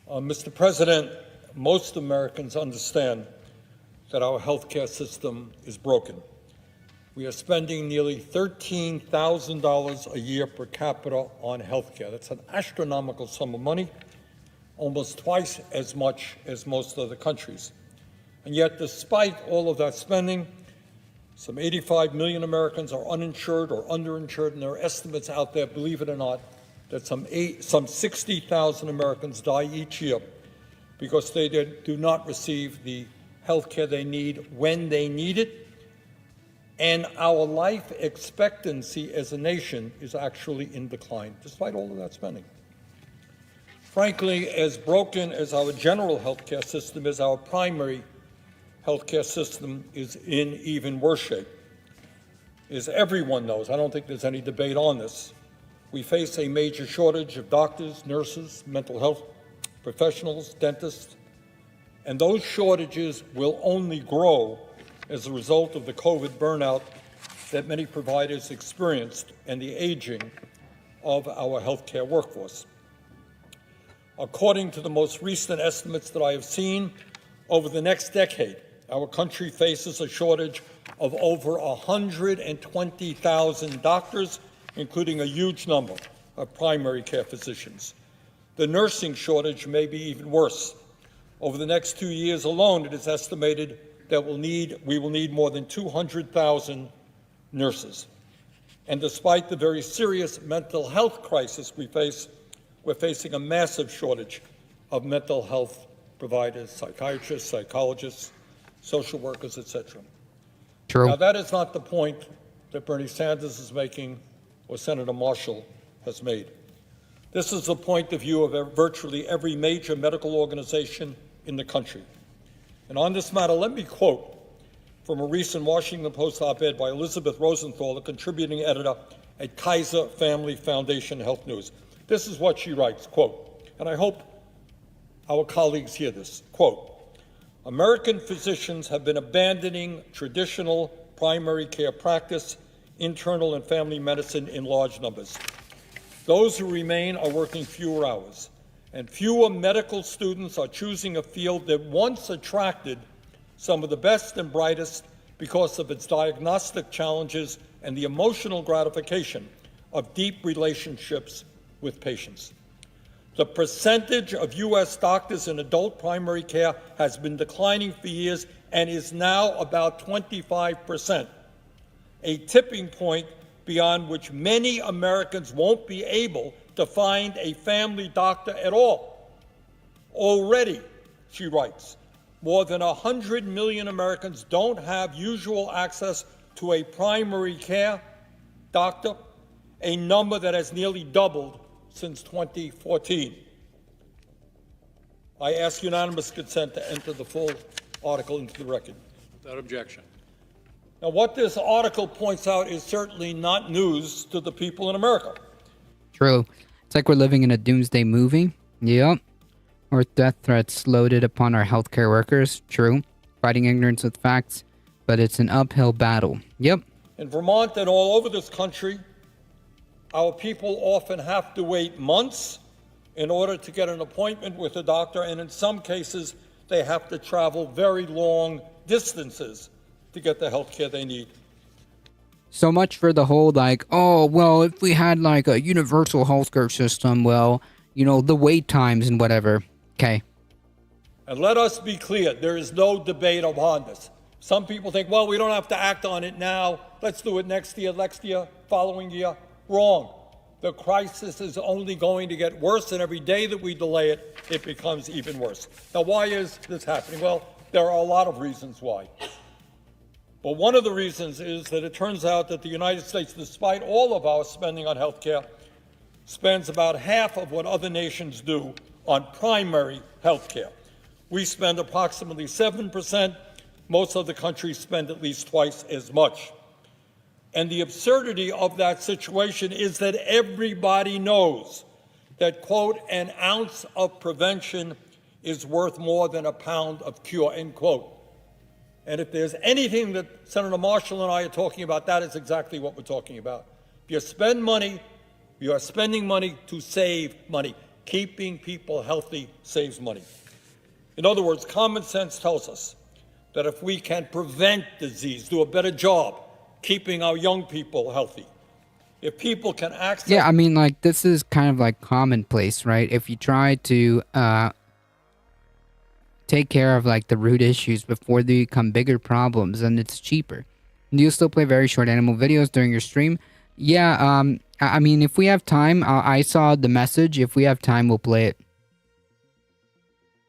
Speaker 10: Mr. President, most Americans understand that our healthcare system is broken. We are spending nearly $13,000 a year per capita on healthcare. That's an astronomical sum of money, almost twice as much as most other countries. And yet, despite all of that spending, some 85 million Americans are uninsured or underinsured, and there are estimates out there, believe it or not, that some 60,000 Americans die each year because they do not receive the health care they need when they need it. And our life expectancy as a nation is actually in decline, despite all of that spending. Frankly, as broken as our general health care system is, our primary health care system is in even worse shape. As everyone knows, I don't think there's any debate on this, we face a major shortage of doctors, nurses, mental health professionals, dentists, and those shortages will only grow as a result of the COVID burnout that many providers experienced and the aging of our healthcare workforce. According to the most recent estimates that I have seen, over the next decade, our country faces a shortage of over 120,000 doctors, including a huge number of primary care physicians. The nursing shortage may be even worse. Over the next 2 years alone, it is estimated that we will need more than 200,000 nurses. And despite the very serious mental health crisis we face, we're facing a massive shortage of mental health providers, psychiatrists, psychologists, social workers, etc.
Speaker 2: True.
Speaker 10: Now, that is not the point that Bernie Sanders is making or Senator Marshall has made. This is the point of view of virtually every major medical organization in the country. And on this matter, let me quote from a recent Washington Post op-ed by Elizabeth Rosenthal, a contributing editor at Kaiser Family Foundation Health News. This is what she writes, quote, and I hope our colleagues hear this, quote, American physicians have been abandoning traditional primary care practice, internal and family medicine in large numbers. Those who remain are working fewer hours, and fewer medical students are choosing a field that once attracted some of the best and brightest because of its diagnostic challenges and the emotional gratification of deep relationships with patients. The percentage of U.S. doctors in adult primary care has been declining for years and is now about 25%, a tipping point beyond which many Americans won't be able to find a family doctor at all. Already, she writes, more than 100 million Americans don't have usual access to a primary care doctor, a number that has nearly doubled since 2014. I ask unanimous consent to enter the full article into the record.
Speaker 5: Without objection.
Speaker 10: Now, what this article points out is certainly not news to the people in America.
Speaker 2: True. It's like we're living in a doomsday movie. Yep. Or death threats loaded upon our healthcare workers. True. Fighting ignorance with facts. But it's an uphill battle. Yep.
Speaker 10: In Vermont and all over this country, our people often have to wait months in order to get an appointment with a doctor, and in some cases, they have to travel very long distances to get the health care they need.
Speaker 2: So much for the whole, like, oh, well, if we had, like, a universal healthcare system, well, you know, the wait times and whatever. Okay.
Speaker 10: And let us be clear, there is no debate upon this. Some people think, well, we don't have to act on it now. Let's do it next year, following year. Wrong. The crisis is only going to get worse, and every day that we delay it, it becomes even worse. Now, why is this happening? Well, there are a lot of reasons why. But one of the reasons is that it turns out that the United States, despite all of our spending on health care, spends about half of what other nations do on primary health care. We spend approximately 7%. Most other countries spend at least twice as much. And the absurdity of that situation is that everybody knows that, quote, an ounce of prevention is worth more than a pound of cure, end quote. And if there's anything that Senator Marshall and I are talking about, that is exactly what we're talking about. If you spend money, you are spending money to save money. Keeping people healthy saves money. In other words, common sense tells us that if we can prevent disease, do a better job keeping our young people healthy, if people can access...
Speaker 2: Yeah, I mean, like, this is kind of like commonplace, right? If you try to take care of, like, the root issues before they become bigger problems, and it's cheaper. Do you still play very short animal videos during your stream? Yeah, I mean, if we have time, I saw the message. If we have time, we'll play it.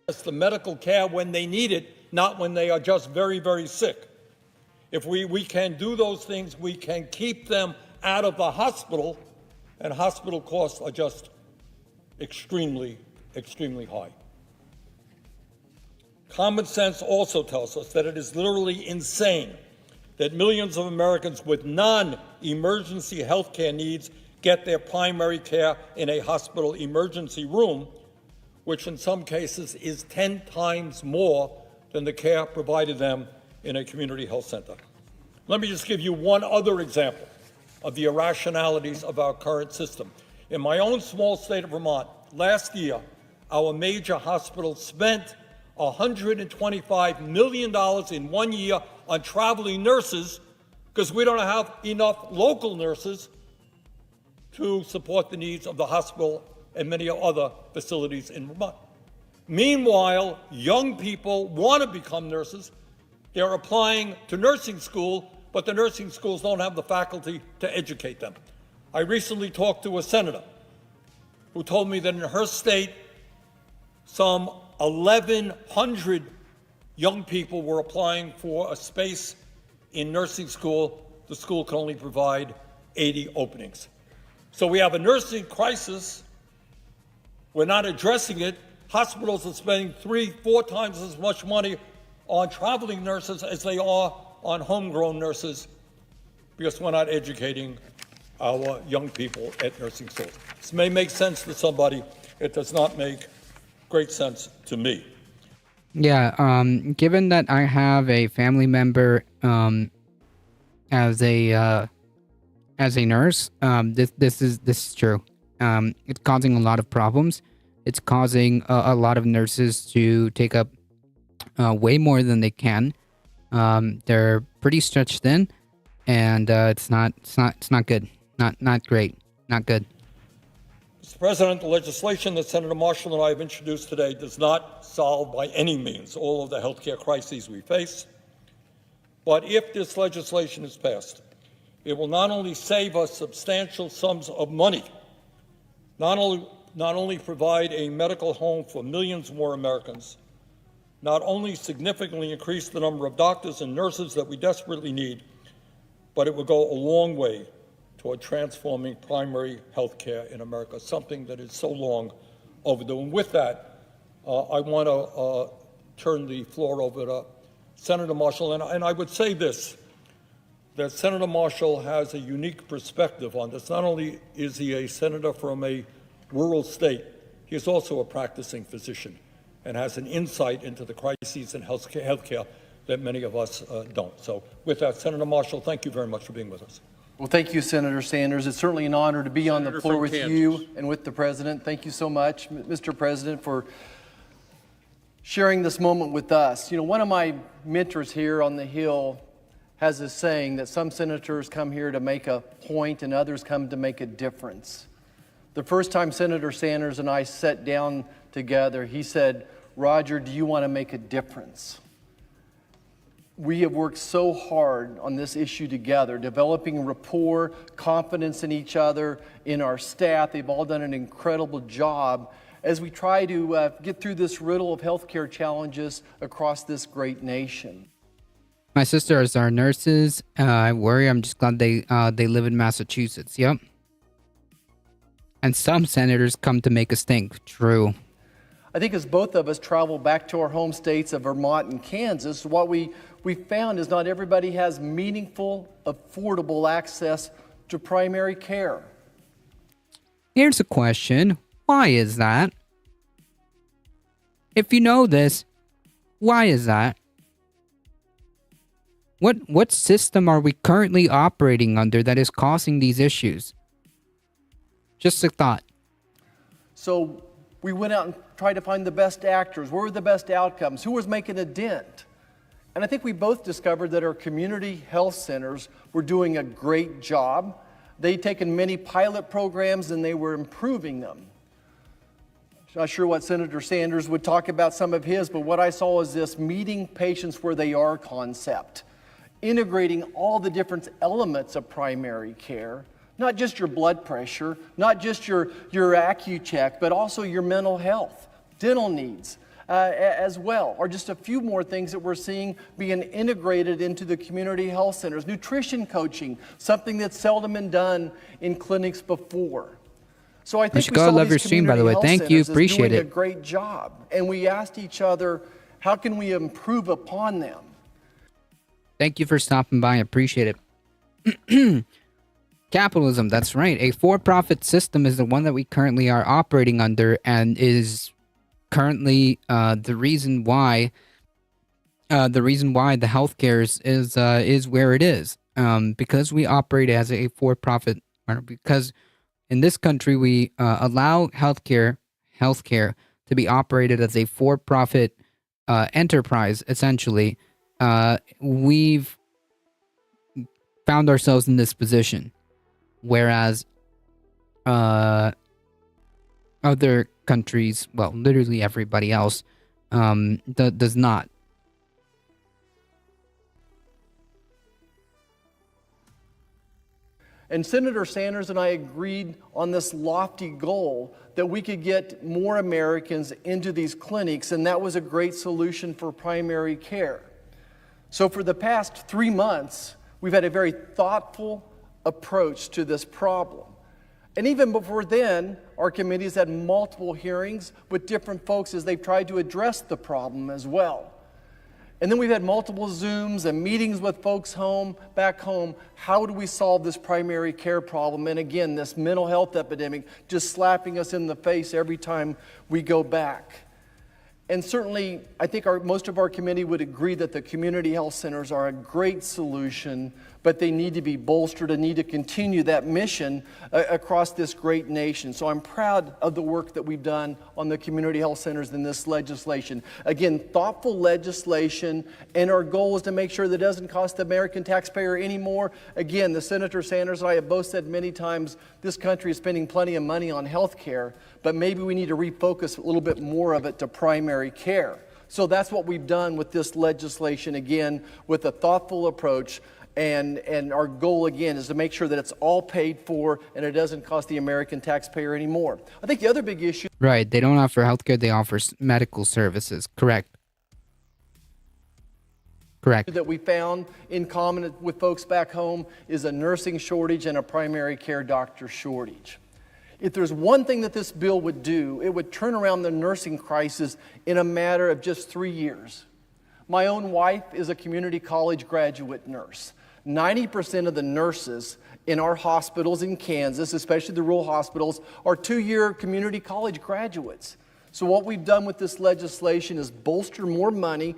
Speaker 10: It's the medical care when they need it, not when they are just very, very sick. If we can do those things, we can keep them out of the hospital, and hospital costs are just extremely, extremely high. Common sense also tells us that it is literally insane that millions of Americans with non-emergency health care needs get their primary care in a hospital emergency room, which in some cases is 10 times more than the care provided them in a community health center. Let me just give you one other example of the irrationalities of our current system. In my own small state of Vermont, last year, our major hospitals spent $125 million in 1 year on traveling nurses because we don't have enough local nurses to support the needs of the hospital and many other facilities in Vermont. Meanwhile, young people want to become nurses. They're applying to nursing school, but the nursing schools don't have the faculty to educate them. I recently talked to a senator who told me that in her state, some 1,100 young people were applying for a space in nursing school. The school can only provide 80 openings. So we have a nursing crisis. We're not addressing it. Hospitals are spending 3-4 times as much money on traveling nurses as they are on homegrown nurses because we're not educating our young people at nursing schools. This may make sense to somebody. It does not make great sense to me.
Speaker 2: Yeah, given that I have a family member as a nurse, this is true. It's causing a lot of problems. It's causing a lot of nurses to take up way more than they can. They're pretty stretched thin, and it's not good. Not great. Not good.
Speaker 10: Mr. President, the legislation that Senator Marshall and I have introduced today does not solve by any means all of the healthcare crises we face. But if this legislation is passed, it will not only save us substantial sums of money, not only provide a medical home for millions more Americans, not only significantly increase the number of doctors and nurses that we desperately need, but it will go a long way toward transforming primary health care in America, something that is so long overdue. And with that, I want to turn the floor over to Senator Marshall. And I would say this, that Senator Marshall has a unique perspective on this. Not only is he a senator from a rural state, he is also a practicing physician and has an insight into the crises in healthcare that many of us don't. So with that, Senator Marshall, thank you very much for being with us.
Speaker 11: Well, thank you, Senator Sanders. It's certainly an honor to be on the floor with you and with the President. Thank you so much, Mr. President, for sharing this moment with us. You know, one of my mentors here on the Hill has a saying that some senators come here to make a point and others come to make a difference. The first time Senator Sanders and I sat down together, he said, "Roger, do you want to make a difference?" We have worked so hard on this issue together, developing rapport, confidence in each other, in our staff. They've all done an incredible job as we try to get through this riddle of healthcare challenges across this great nation.
Speaker 2: My sisters are nurses. I worry. I'm just glad they live in Massachusetts. Yep. And some senators come to make us think. True.
Speaker 11: I think as both of us travel back to our home states of Vermont and Kansas, what we found is not everybody has meaningful, affordable access to primary care.
Speaker 2: Here's a question. Why is that? If you know this, why is that? What system are we currently operating under that is causing these issues? Just a thought.
Speaker 11: So we went out and tried to find the best actors. What were the best outcomes? Who was making a dent? And I think we both discovered that our community health centers were doing a great job. They'd taken many pilot programs and they were improving them. I'm not sure what Senator Sanders would talk about some of his, but what I saw is this meeting patients where they are concept, integrating all the different elements of primary care, not just your blood pressure, not just your AccuCheck, but also your mental health, dental needs as well, are just a few more things that we're seeing being integrated into the community health centers. Nutrition coaching, something that's seldom been done in clinics before. So I think we saw
Speaker 2: love your
Speaker 11: these
Speaker 2: stream, by the way.
Speaker 11: community health
Speaker 2: Thank you.
Speaker 11: centers as
Speaker 2: Appreciate
Speaker 11: doing
Speaker 2: it.
Speaker 11: a great job. And we asked each other, how can we improve upon them?
Speaker 2: Thank you for stopping by. I appreciate it. Capitalism, that's right. A for-profit system is the one that we currently are operating under and is currently the reason why the healthcare is where it is. Because we operate as a for-profit, or because in this country we allow healthcare to be operated as a for-profit enterprise, essentially, we've found ourselves in this position, whereas other countries, well, literally everybody else, does not.
Speaker 11: And Senator Sanders and I agreed on this lofty goal that we could get more Americans into these clinics, and that was a great solution for primary care. So for the past 3 months, we've had a very thoughtful approach to this problem. And even before then, our committees had multiple hearings with different folks as they've tried to address the problem as well. And then we've had multiple Zooms and meetings with folks back home. How do we solve this primary care problem? And again, this mental health epidemic just slapping us in the face every time we go back. And certainly, I think most of our committee would agree that the community health centers are a great solution, but they need to be bolstered and need to continue that mission across this great nation. So I'm proud of the work that we've done on the community health centers in this legislation. Again, thoughtful legislation, and our goal is to make sure that it doesn't cost the American taxpayer any more. Again, the Senator Sanders and I have both said many times this country is spending plenty of money on health care, but maybe we need to refocus a little bit more of it to primary care. So that's what we've done with this legislation, again, with a thoughtful approach. And our goal, again, is to make sure that it's all paid for and it doesn't cost the American taxpayer anymore. I think the other big issue...
Speaker 2: Right, they don't offer healthcare, they offer medical services. Correct. Correct.
Speaker 11: ...that we found in common with folks back home is a nursing shortage and a primary care doctor shortage. If there's one thing that this bill would do, it would turn around the nursing crisis in a matter of just 3 years. My own wife is a community college graduate nurse. 90% of the nurses in our hospitals in Kansas, especially the rural hospitals, are 2-year community college graduates. So what we've done with this legislation is bolster more money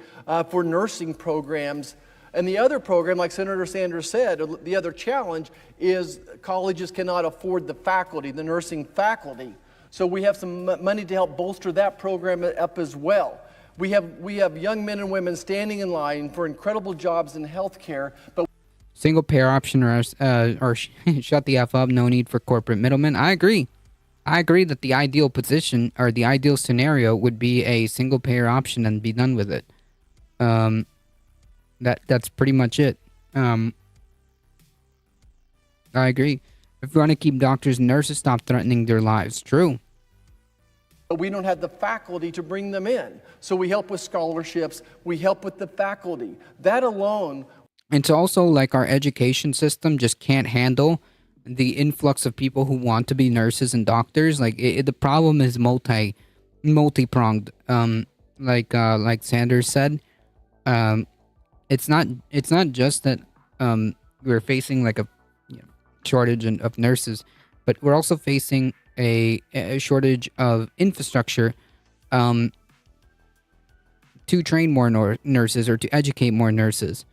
Speaker 11: for nursing programs. And the other program, like Senator Sanders said, the other challenge is colleges cannot afford the faculty, the nursing faculty. So we have some money to help bolster that program up as well. We have young men and women standing in line for incredible jobs in healthcare, but
Speaker 2: Single payer option or shut the F up, no need for corporate middlemen. I agree. I agree that the ideal position or the ideal scenario would be a single payer option and be done with it. That's pretty much it. I agree. If we want to keep doctors and nurses, stop threatening their lives. True.
Speaker 11: But we don't have the faculty to bring them in. So we help with scholarships. We help with the faculty. That alone.
Speaker 2: It's also like our education system just can't handle the influx of people who want to be nurses and doctors. Like the problem is multi-pronged. Like Sanders said, it's not just that we're facing like a shortage of nurses, but we're also facing a shortage of infrastructure to train more nurses or to educate more nurses.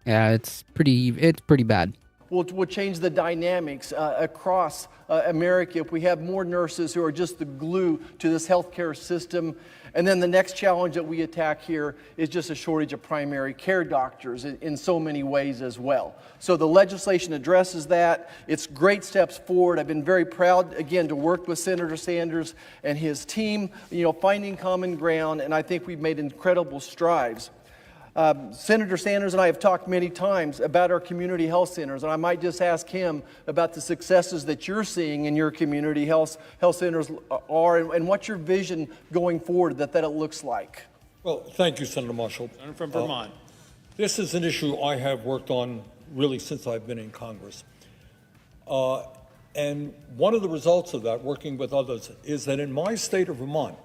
Speaker 2: It's pretty bad.
Speaker 11: We'll change the dynamics across America if we have more nurses who are just the glue to this healthcare system. And then the next challenge that we attack here is just a shortage of primary care doctors in so many ways as well. So the legislation addresses that. It's great steps forward. I've been very proud, again, to work with Senator Sanders and his team, finding common ground, and I think we've made incredible strides. Senator Sanders and I have talked many times about our community health centers, and I might just ask him about the successes that you're seeing in your community health centers are, and what's your vision going forward that it looks like.
Speaker 10: Well, thank you, Senator Marshall.
Speaker 7: I'm from Vermont.
Speaker 10: This is an issue I have worked on really since I've been in Congress. And one of the results of that, working with others, is that in my state of Vermont,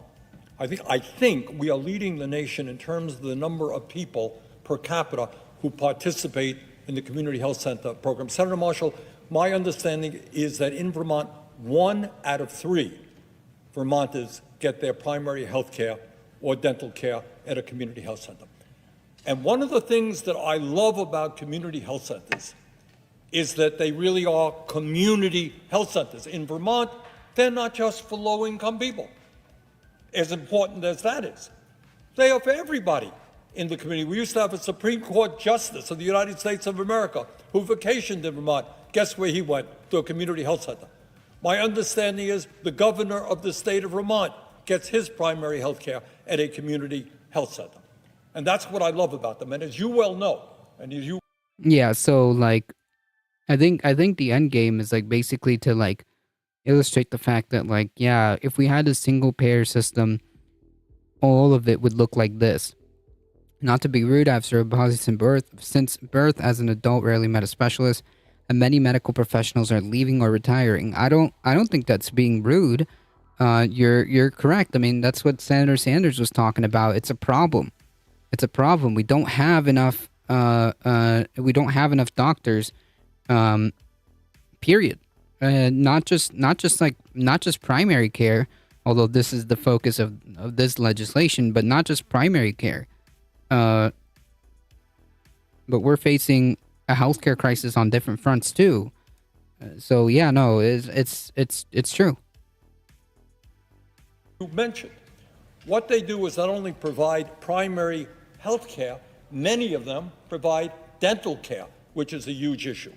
Speaker 10: I think we are leading the nation in terms of the number of people per capita who participate in the community health center program. Senator Marshall, my understanding is that in Vermont, 1 out of 3 Vermonters get their primary health care or dental care at a community health center. And one of the things that I love about community health centers is that they really are community health centers. In Vermont, they're not just for low-income people. as important as that is. They are for everybody in the community. We used to have a Supreme Court Justice of the United States of America who vacationed in Vermont. Guess where he went? To a community health center. My understanding is the governor of the state of Vermont gets his primary health care at a community health center. And that's what I love about them. And as you well know, and as you
Speaker 2: Yeah, so like I think the end game is like basically to like illustrate the fact that like, yeah, if we had a single payer system, all of it would look like this. Not to be rude, I have cerebral palsy since birth. As an adult, rarely met a specialist, and many medical professionals are leaving or retiring. I don't think that's being rude. You're correct. I mean, that's what Senator Sanders was talking about. It's a problem. It's a problem. We don't have enough. We don't have enough doctors. Period. Not just primary care. Although this is the focus of this legislation, but not just primary care. But we're facing a healthcare crisis on different fronts too. So yeah, no, it's true.
Speaker 10: You mentioned what they do is not only provide primary health care, many of them provide dental care, which is a huge issue.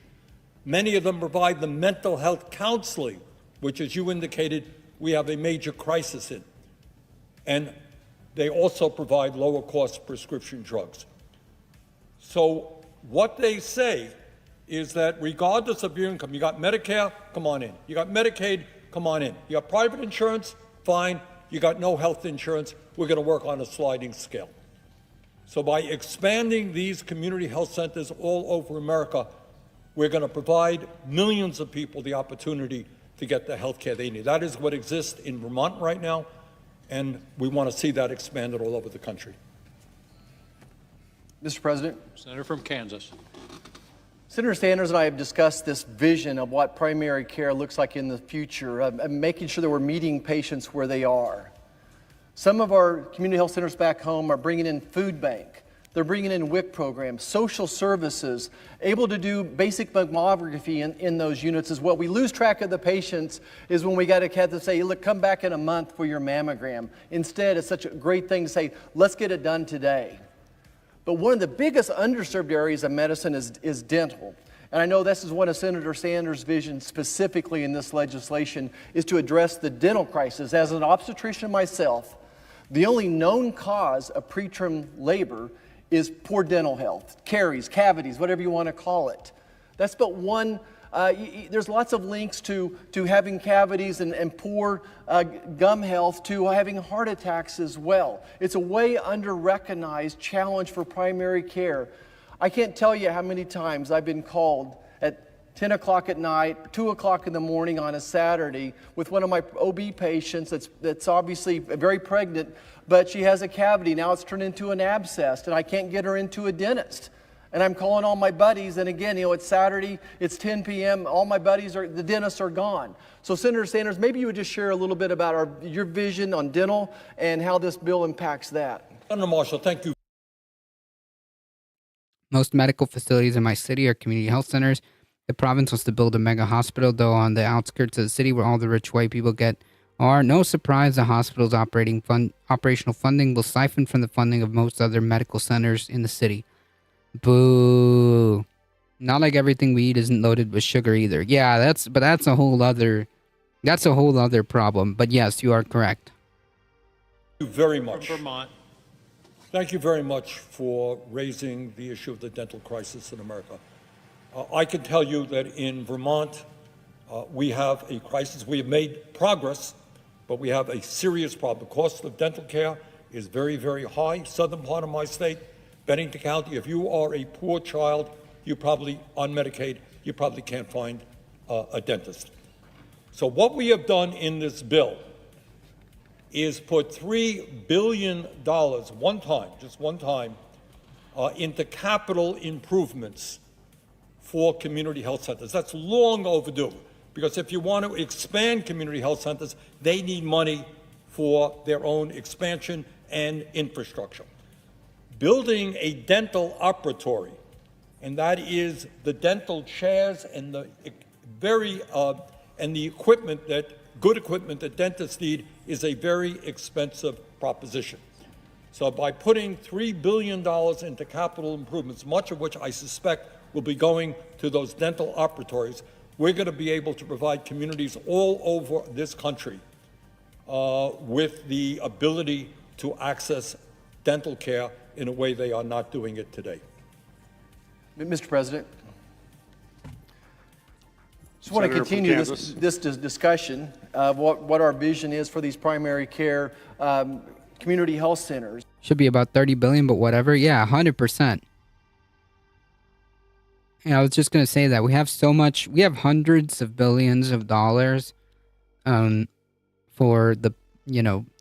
Speaker 10: Many of them provide the mental health counseling, which, as you indicated, we have a major crisis in. And they also provide lower cost prescription drugs. So what they say is that regardless of your income, you got Medicare, come on in. You got Medicaid, come on in. You got private insurance, fine. You got no health insurance, we're going to work on a sliding scale. So by expanding these community health centers all over America, we're going to provide millions of people the opportunity to get the health care they need. That is what exists in Vermont right now, and we want to see that expanded all over the country.
Speaker 11: Mr. President.
Speaker 12: Senator from Kansas.
Speaker 11: Senator Sanders and I have discussed this vision of what primary care looks like in the future, making sure that we're meeting patients where they are. Some of our community health centers back home are bringing in food bank. They're bringing in WIC programs, social services, able to do basic mammography in those units as well. We lose track of the patients is when we got to have to say, look, come back in a month for your mammogram. Instead, it's such a great thing to say, let's get it done today. But one of the biggest underserved areas of medicine is dental. And I know this is one of Senator Sanders' visions specifically in this legislation, is to address the dental crisis. As an obstetrician myself, the only known cause of preterm labor is poor dental health, caries, cavities, whatever you want to call it. That's but one. There's lots of links to having cavities and poor gum health to having heart attacks as well. It's a way under-recognized challenge for primary care. I can't tell you how many times I've been called at 10 o'clock at night, 2 o'clock in the morning on a Saturday with one of my OB patients that's obviously very pregnant, but she has a cavity. Now it's turned into an abscess, and I can't get her into a dentist. And I'm calling all my buddies, and again, it's Saturday, it's 10 p.m., all my buddies the dentists are gone. So Senator Sanders, maybe you would just share a little bit about your vision on dental and how this bill impacts that.
Speaker 10: Senator Marshall, thank you.
Speaker 2: Most medical facilities in my city are community health centers. The province wants to build a mega hospital, though, on the outskirts of the city where all the rich white people are. No surprise the hospital's operational funding will siphon from the funding of most other medical centers in the city. Boo. Not like everything we eat isn't loaded with sugar either. Yeah, that's a whole other problem. But yes, you are correct.
Speaker 10: Thank you very much.
Speaker 12: From Vermont.
Speaker 10: Thank you very much for raising the issue of the dental crisis in America. I can tell you that in Vermont, we have a crisis. We have made progress, but we have a serious problem. The cost of dental care is very, very high. Southern part of my state, Bennington County, if you are a poor child, you probably on Medicaid, you probably can't find a dentist. So what we have done in this bill is put $3 billion one time, into capital improvements for community health centers. That's long overdue, because if you want to expand community health centers, they need money for their own expansion and infrastructure. Building a dental operatory, and that is the dental chairs and the equipment that good equipment that dentists need is a very expensive proposition. So by putting $3 billion into capital improvements, much of which I suspect will be going to those dental operatories, we're going to be able to provide communities all over this country with the ability to access dental care in a way they are not doing it today.
Speaker 11: Mr. President, just want to continue this discussion of what our vision is for these primary care community health centers.
Speaker 2: Should be about 30 billion, but whatever. Yeah, 100%. Yeah, I was just going to say that we have so much, we have hundreds of billions of dollars for the,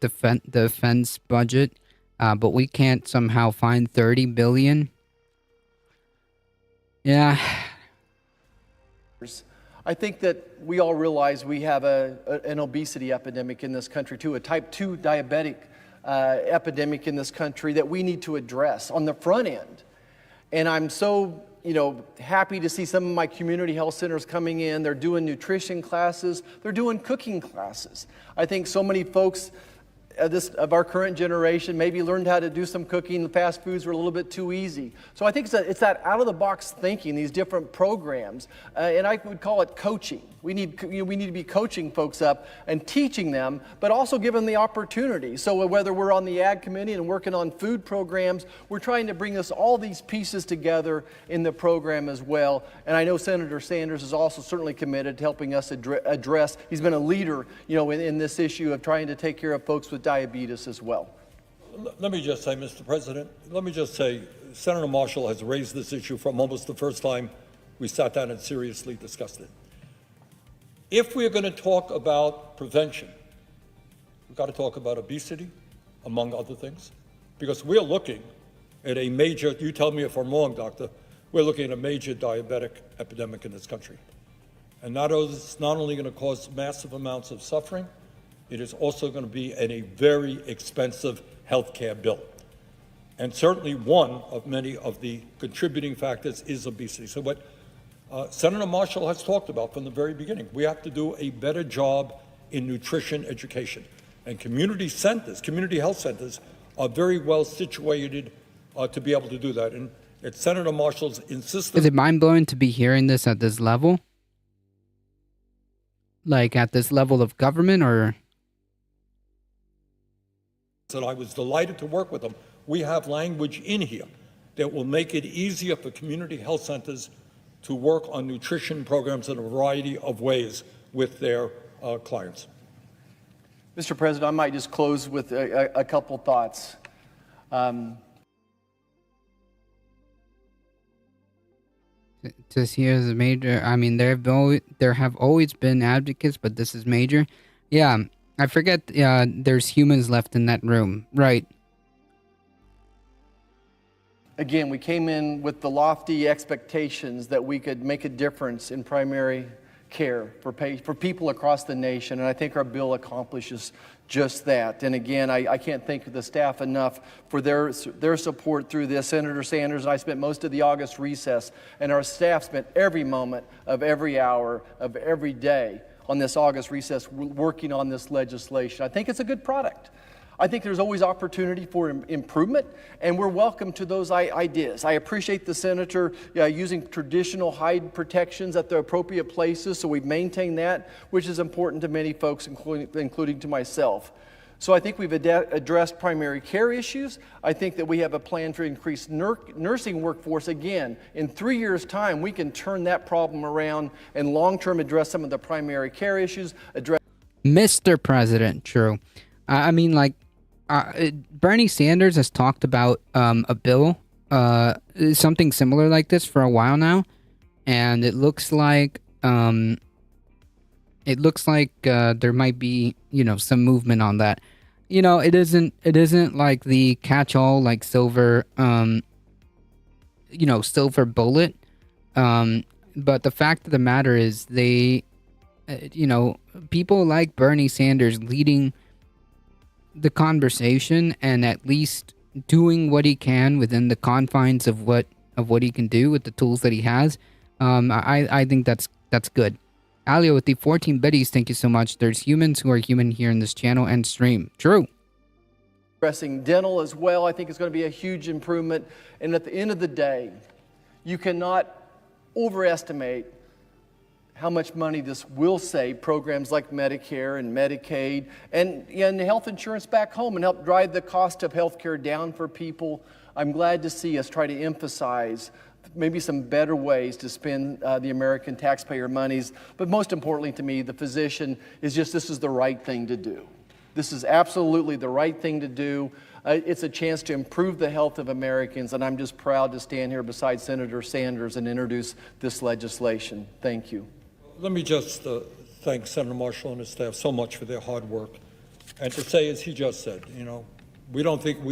Speaker 2: defense budget, but we can't somehow find 30 billion. Yeah.
Speaker 11: I think that we all realize we have an obesity epidemic in this country too, a type 2 diabetic epidemic in this country that we need to address on the front end. And I'm so happy to see some of my community health centers coming in. They're doing nutrition classes. They're doing cooking classes. I think so many folks of our current generation maybe learned how to do some cooking. The fast foods were a little bit too easy. So I think it's that out-of-the-box thinking, these different programs, and I would call it coaching. We need to be coaching folks up and teaching them, but also give them the opportunity. So whether we're on the Ag Committee and working on food programs, we're trying to bring all these pieces together in the program as well. And I know Senator Sanders is also certainly committed to helping us address. He's been a leader, in this issue of trying to take care of folks with diabetes as well.
Speaker 10: Let me just say, Mr. President, Senator Marshall has raised this issue from almost the first time we sat down and seriously discussed it. If we're going to talk about prevention, we've got to talk about obesity, among other things, because we're looking at a major, you tell me if I'm wrong, doctor, we're looking at a major diabetic epidemic in this country. And that is not only going to cause massive amounts of suffering, it is also going to be a very expensive health care bill. And certainly one of many of the contributing factors is obesity. So what Senator Marshall has talked about from the very beginning, we have to do a better job in nutrition education. And community health centers are very well situated to be able to do that. And it's Senator Marshall's insistence.
Speaker 2: Is it mind-blowing to be hearing this at this level? Like at this level of government, or?
Speaker 10: And I was delighted to work with them. We have language in here that will make it easier for community health centers to work on nutrition programs in a variety of ways with their clients.
Speaker 11: Mr. President, I might just close with a couple thoughts.
Speaker 2: This here is a major. I mean, there have always been advocates, but this is major. Yeah, I forget. There's humans left in that room, right?
Speaker 11: Again, we came in with the lofty expectations that we could make a difference in primary care for people across the nation, and I think our bill accomplishes just that. And again, I can't thank the staff enough for their support through this. Senator Sanders and I spent most of the August recess, and our staff spent every moment of every hour of every day on this August recess working on this legislation. I think it's a good product. I think there's always opportunity for improvement, and we're welcome to those ideas. I appreciate the senator using traditional hide protections at the appropriate places, so we've maintained that, which is important to many folks, including to myself. So I think we've addressed primary care issues. I think that we have a plan to increase nursing workforce. Again, in 3 years' time, we can turn that problem around and long-term address some of the primary care issues.
Speaker 2: Mr. President, true. I mean, like, Bernie Sanders has talked about a bill, something similar like this for a while now, and it looks like there might be some movement on that. It isn't like the catch-all like silver silver bullet, but the fact of the matter is people like Bernie Sanders leading the conversation and at least doing what he can within the confines of what he can do with the tools that he has. I think that's good. Alio with the 14 biddies, thank you so much. There's humans who are human here in this channel and stream. True.
Speaker 11: Addressing dental as well, I think is going to be a huge improvement. And at the end of the day, you cannot overestimate how much money this will save programs like Medicare and Medicaid and health insurance back home and help drive the cost of health care down for people. I'm glad to see us try to emphasize maybe some better ways to spend the American taxpayer monies. But most importantly to me, the physician is just, this is the right thing to do. This is absolutely the right thing to do. It's a chance to improve the health of Americans, and I'm just proud to stand here beside Senator Sanders and introduce this legislation. Thank you.
Speaker 10: Let me just thank Senator Marshall and his staff so much for their hard work. And to say, as he just said, we don't think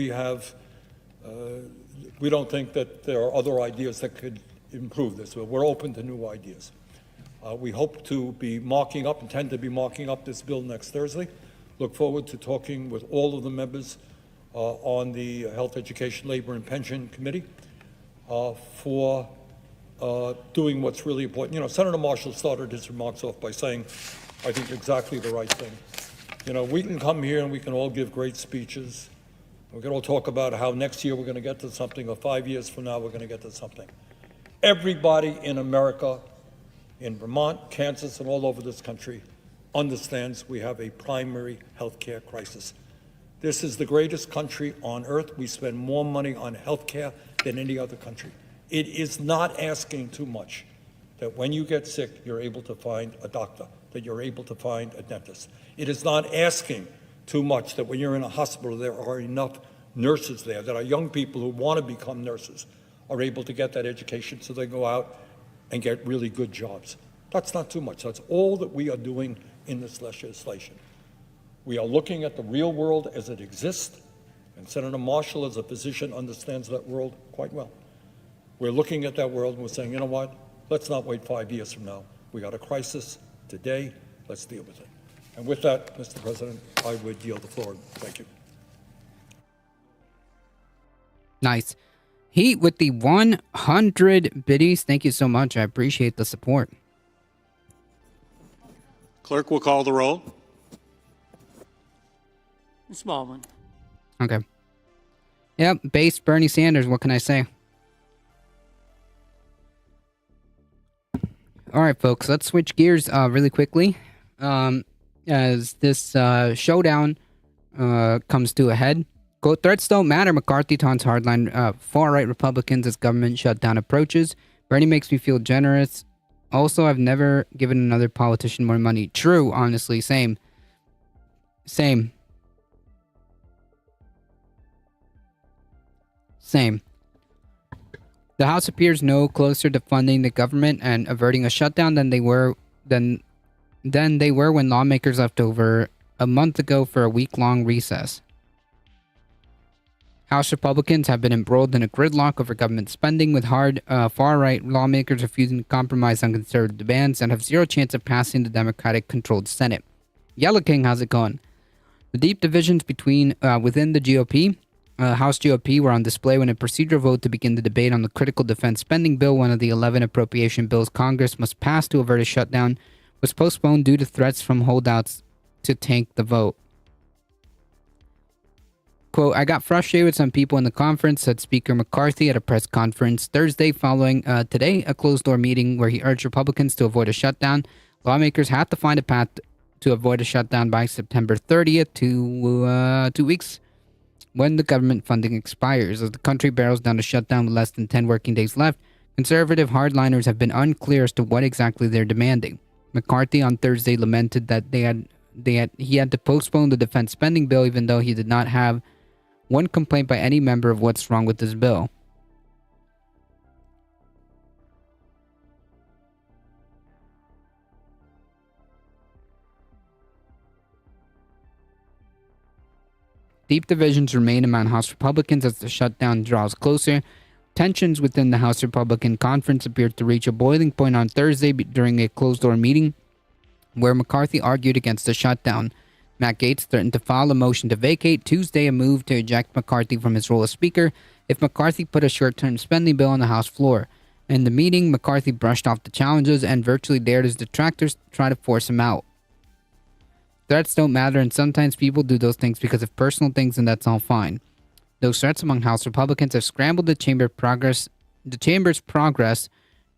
Speaker 10: that there are other ideas that could improve this. We're open to new ideas. We hope to be intend to be marking up this bill next Thursday. Look forward to talking with all of the members on the Health, Education, Labor, and Pension Committee for doing what's really important. Senator Marshall started his remarks off by saying, I think, exactly the right thing. We can come here and we can all give great speeches. We can all talk about how next year we're going to get to something, or 5 years from now we're going to get to something. Everybody in America, in Vermont, Kansas, and all over this country understands we have a primary health care crisis. This is the greatest country on earth. We spend more money on health care than any other country. It is not asking too much that when you get sick, you're able to find a doctor, that you're able to find a dentist. It is not asking too much that when you're in a hospital, there are enough nurses there, that our young people who want to become nurses are able to get that education so they go out and get really good jobs. That's not too much. That's all that we are doing in this legislation. We are looking at the real world as it exists, and Senator Marshall, as a physician, understands that world quite well. We're looking at that world and we're saying, you know what? Let's not wait 5 years from now. We got a crisis today. Let's deal with it. And with that, Mr. President, I would yield the floor. Thank you.
Speaker 2: Nice. Heat with the 100 biddies. Thank you so much. I appreciate the support.
Speaker 12: Clerk will call the roll.
Speaker 13: Ms. Baldwin.
Speaker 2: Okay. Yep, base Bernie Sanders. What can I say? All right, folks. Let's switch gears really quickly. As this showdown comes to a head. Quote, threats don't matter. McCarthy taunts hardline far-right Republicans as government shutdown approaches. Bernie makes me feel generous. Also, I've never given another politician more money. True, honestly. Same. Same. The House appears no closer to funding the government and averting a shutdown than they were when lawmakers left over a month ago for a week-long recess. House Republicans have been embroiled in a gridlock over government spending, with far-right lawmakers refusing to compromise on conservative demands and have zero chance of passing the Democratic-controlled Senate. Yellow King, how's it going? The deep divisions within the GOP, House GOP, were on display when a procedural vote to begin the debate on the critical defense spending bill, one of the 11 appropriation bills Congress must pass to avert a shutdown, was postponed due to threats from holdouts to tank the vote. Quote, I got frustrated with some people in the conference, said Speaker McCarthy at a press conference Thursday following today a closed-door meeting where he urged Republicans to avoid a shutdown. Lawmakers have to find a path to avoid a shutdown by September 30th, 2 weeks, when the government funding expires. As the country barrels down a shutdown with less than 10 working days left, conservative hardliners have been unclear as to what exactly they're demanding. McCarthy on Thursday lamented that he had to postpone the defense spending bill, even though he did not have one complaint by any member of what's wrong with this bill. Deep divisions remain among House Republicans as the shutdown draws closer. Tensions within the House Republican Conference appeared to reach a boiling point on Thursday during a closed-door meeting where McCarthy argued against the shutdown. Matt Gaetz threatened to file a motion to vacate Tuesday, a move to eject McCarthy from his role as Speaker if McCarthy put a short-term spending bill on the House floor. In the meeting, McCarthy brushed off the challenges and virtually dared his detractors to try to force him out. Threats don't matter, and sometimes people do those things because of personal things, and that's all fine. Those threats among House Republicans have scrambled the chamber's progress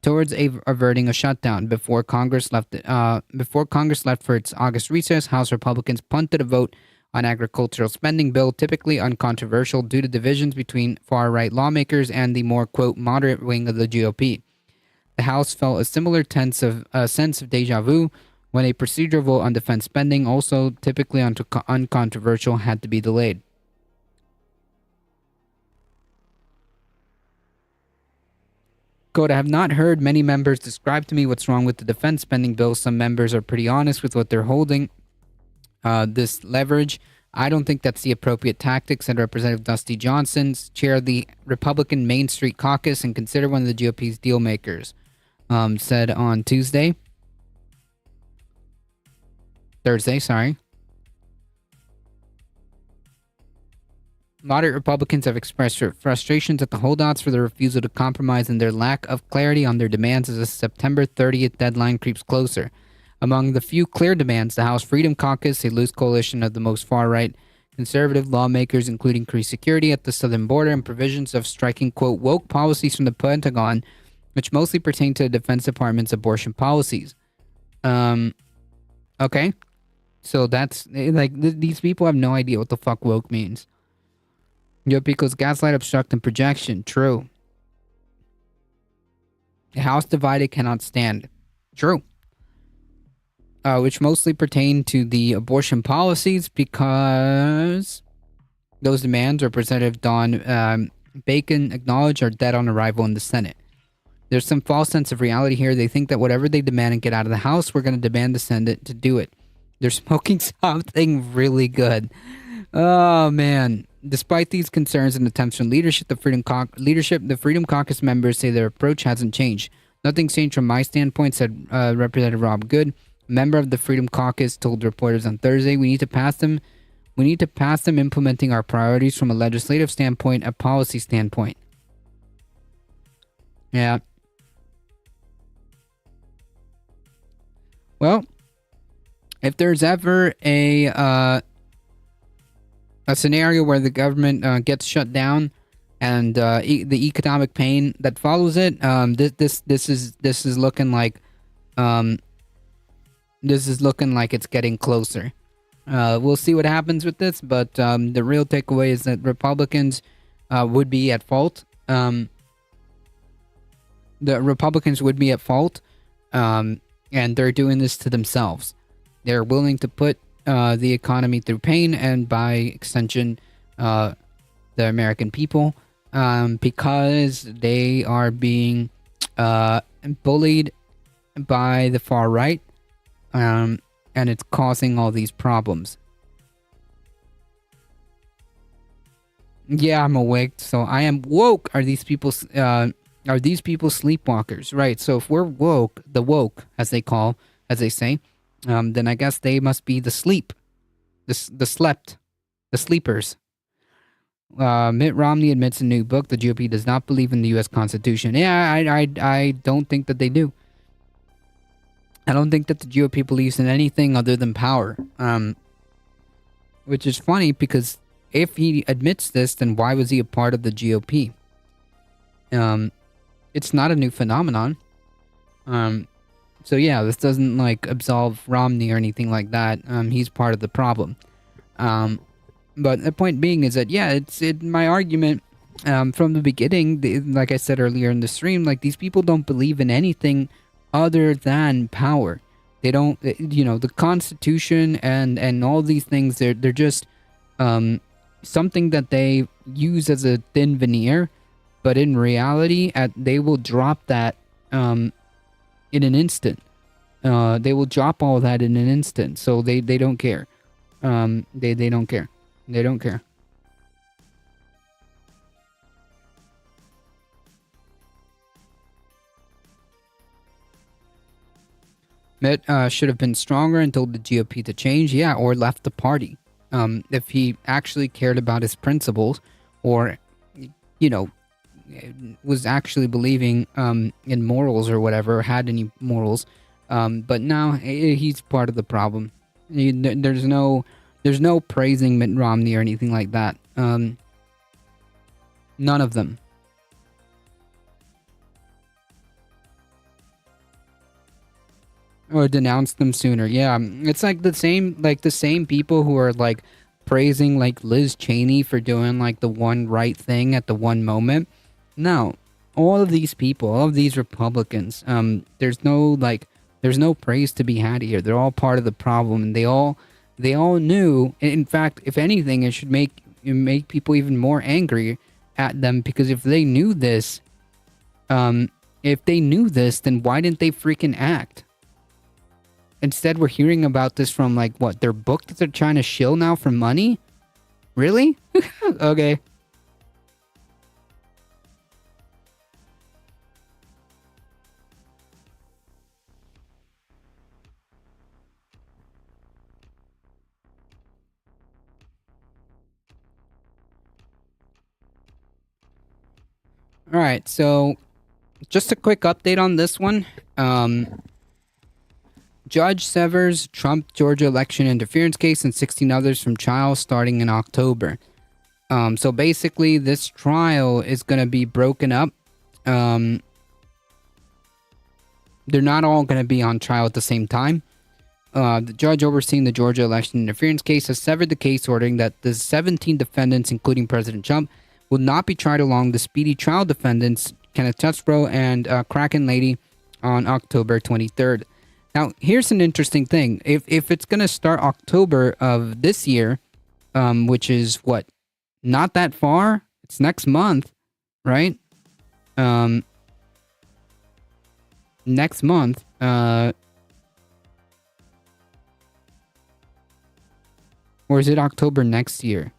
Speaker 2: towards averting a shutdown. Before Congress left for its August recess, House Republicans punted a vote on agricultural spending bill, typically uncontroversial due to divisions between far-right lawmakers and the more, quote, moderate wing of the GOP. The House felt a similar sense of deja vu when a procedural vote on defense spending, also typically uncontroversial, had to be delayed. Quote, I have not heard many members describe to me what's wrong with the defense spending bill. Some members are pretty honest with what they're holding. This leverage, I don't think that's the appropriate tactic, said Representative Dusty Johnson, chair of the Republican Main Street Caucus and considered one of the GOP's deal makers, said on Thursday. Moderate Republicans have expressed frustrations at the holdouts for their refusal to compromise and their lack of clarity on their demands as the September 30th deadline creeps closer. Among the few clear demands, the House Freedom Caucus, a loose coalition of the most far-right conservative lawmakers, including increased security at the southern border and provisions of striking, quote, woke policies from the Pentagon, which mostly pertain to the Defense Department's abortion policies. Okay. So that's, like, these people have no idea what the fuck woke means. Yo, because gaslight, obstruct, and projection. True. A house divided cannot stand. True. Which mostly pertain to the abortion policies because those demands, Representative Don Bacon acknowledged, are dead on arrival in the Senate. There's some false sense of reality here. They think that whatever they demand and get out of the House, we're going to demand the Senate to do it. They're smoking something really good. Oh, man. Despite these concerns and attempts from leadership, the Freedom Caucus members say their approach hasn't changed. Nothing's changed from my standpoint, said Representative Rob Good, member of the Freedom Caucus, told reporters on Thursday. We need to pass them implementing our priorities from a legislative standpoint, a policy standpoint. Yeah. Well, if there's ever a scenario where the government gets shut down and the economic pain that follows it, this is looking like it's getting closer. We'll see what happens with this, but the real takeaway is that Republicans would be at fault. The Republicans would be at fault, and they're doing this to themselves. They're willing to put the economy through pain, and by extension, the American people, because they are being bullied by the far right, and it's causing all these problems. Yeah, I'm awake, so I am woke. Are these people sleepwalkers? Right. So if we're woke, the woke, as they say, then I guess they must be the sleepers. Mitt Romney admits in a new book the GOP does not believe in the U.S. Constitution. Yeah, I don't think that they do. I don't think that the GOP believes in anything other than power. Which is funny because if he admits this, then why was he a part of the GOP? It's not a new phenomenon. So yeah, this doesn't absolve Romney or anything like that. He's part of the problem. But the point being is that my argument from the beginning, like I said earlier in the stream, these people don't believe in anything other than power. They don't, the Constitution and all these things. They're just something that they use as a thin veneer, but in reality, they will drop that in an instant. They will drop all that in an instant. So they don't care. They don't care. They don't care. Mitt should have been stronger and told the GOP to change, or left the party. If he actually cared about his principles, or, was actually believing in morals or whatever, had any morals. But now he's part of the problem. There's no praising Mitt Romney or anything like that. None of them. Or denounce them sooner. Yeah, it's like the same people who are like praising like Liz Cheney for doing like the one right thing at the one moment. No, all of these people, all of these Republicans, there's no praise to be had here. They're all part of the problem, and they all knew. In fact, if anything, it should make people even more angry at them, because if they knew this, then why didn't they freaking act? Instead, we're hearing about this from like what, their book that they're trying to shill now for money? Really? Okay. All right, so just a quick update on this one. Judge severs Trump Georgia election interference case and 16 others from trial starting in October. So basically, this trial is going to be broken up. They're not all going to be on trial at the same time. The judge overseeing the Georgia election interference case has severed the case, ordering that the 17 defendants, including President Trump, will not be tried along the speedy trial defendants, Kenneth Chesebro and Kraken Lady, on October 23rd. Now, here's an interesting thing. If it's going to start October of this year, which is what? Not that far. It's next month, right? Next month. Or is it October next year?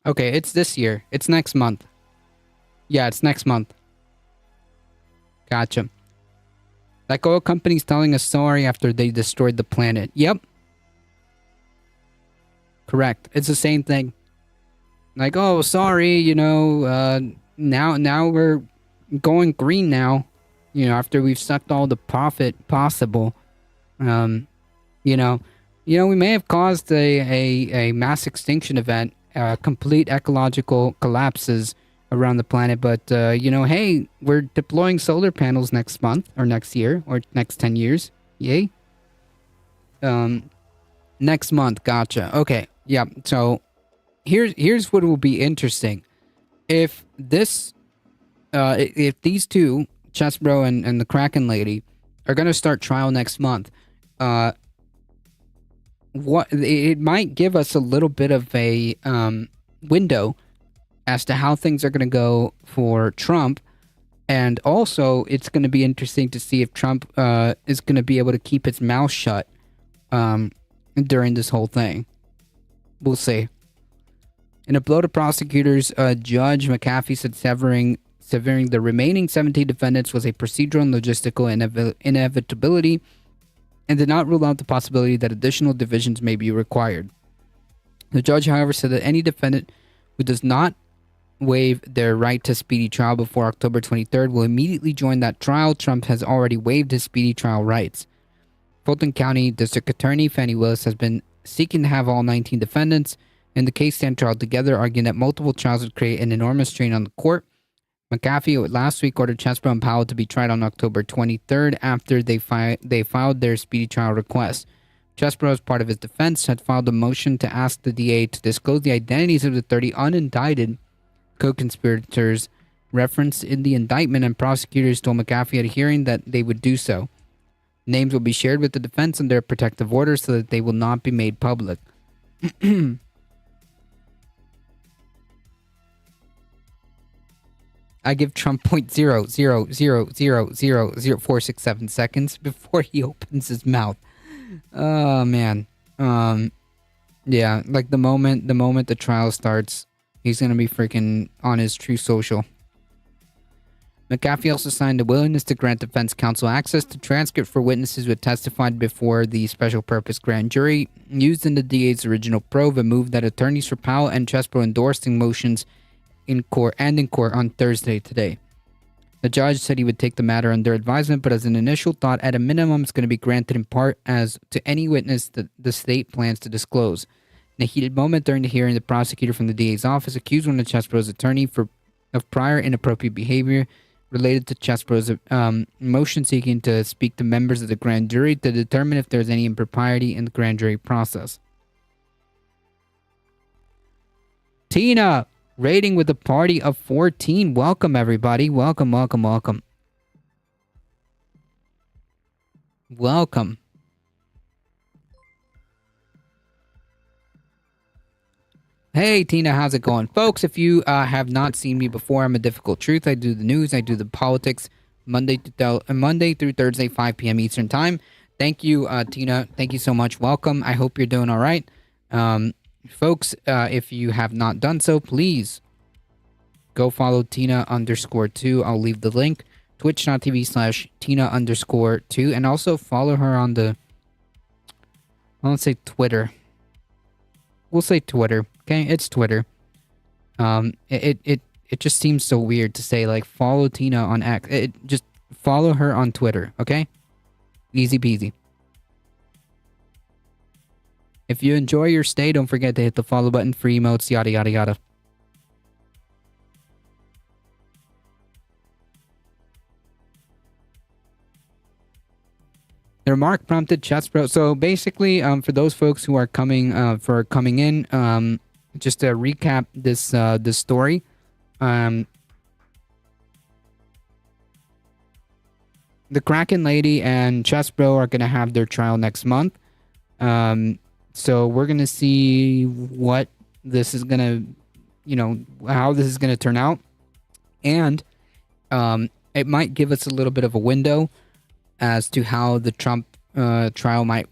Speaker 2: Okay, it's this year. It's next month. Yeah, it's next month. Gotcha. Like oil companies telling us sorry after they destroyed the planet. Yep. Correct. It's the same thing. Like, oh, sorry, now we're going green now. After we've sucked all the profit possible. We may have caused a mass extinction event. Complete ecological collapses around the planet, but hey, we're deploying solar panels next month or next year or next 10 years. Yay. Next month. Gotcha. Okay. Yeah. So here's what will be interesting. If these two, Chesebro and the Kraken Lady, are going to start trial next month, what it might give us a little bit of a window as to how things are going to go for Trump, and also it's going to be interesting to see if Trump is going to be able to keep his mouth shut during this whole thing. We'll see. In a blow to prosecutors, Judge McAfee said severing the remaining 17 defendants was a procedural and logistical inevitability, and did not rule out the possibility that additional divisions may be required. The judge, however, said that any defendant who does not waive their right to speedy trial before October 23rd will immediately join that trial. Trump has already waived his speedy trial rights. Fulton County District Attorney Fannie Willis has been seeking to have all 19 defendants in the case stand trial together, arguing that multiple trials would create an enormous strain on the court. McAfee last week ordered Chesebro and Powell to be tried on October 23rd after they filed their speedy trial request. Chesebro, as part of his defense, had filed a motion to ask the DA to disclose the identities of the 30 unindicted co-conspirators referenced in the indictment, and prosecutors told McAfee at a hearing that they would do so. Names will be shared with the defense under a protective order so that they will not be made public. I give Trump 0.000000467 seconds before he opens his mouth. Oh man. Yeah, like the moment the trial starts, he's gonna be freaking on his True Social. McAfee also signed a willingness to grant defense counsel access to transcript for witnesses who had testified before the special purpose grand jury used in the DA's original probe, a move that attorneys for Powell and Chesebro endorsed in motions in court on Thursday today. The judge said he would take the matter under advisement, but as an initial thought, at a minimum, it's going to be granted in part as to any witness that the state plans to disclose. In a heated moment during the hearing, the prosecutor from the DA's office accused one of Chesebro's attorney of prior inappropriate behavior related to Chesebro's motion seeking to speak to members of the grand jury to determine if there's any impropriety in the grand jury process. Tina, rating with a party of 14. Welcome, everybody. Welcome. Welcome. Hey, Tina, how's it going? Folks, if you have not seen me before, I'm A Difficult Truth. I do the news. I do the politics Monday through Thursday, 5 p.m. Eastern Time. Thank you, Tina. Thank you so much. Welcome. I hope you're doing all right. Folks, if you have not done so, please go follow Tina_2. I'll leave the link. Twitch.tv/Tina_2. And also follow her on the, I won't say Twitter. We'll say Twitter. Okay, it's Twitter. It just seems so weird to say like follow Tina on X. Just follow her on Twitter. Okay, easy peasy. If you enjoy your stay, don't forget to hit the follow button, free emotes, yada yada yada. The remark prompted Chesebro. So basically, for those folks who are coming in, just to recap this story. The Kraken lady and Chesebro are gonna have their trial next month. So we're gonna see what this is gonna, how this is gonna turn out, and it might give us a little bit of a window as to how the Trump trial might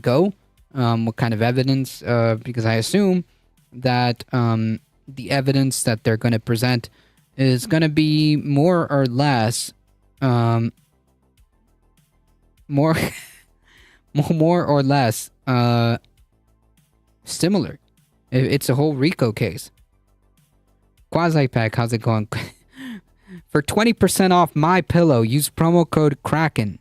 Speaker 2: go, what kind of evidence, because I assume that the evidence that they're going to present is going to be more or less more or less similar. It's a whole RICO case. Quasi-Pack, how's it going? For 20% off My Pillow, use promo code Kraken.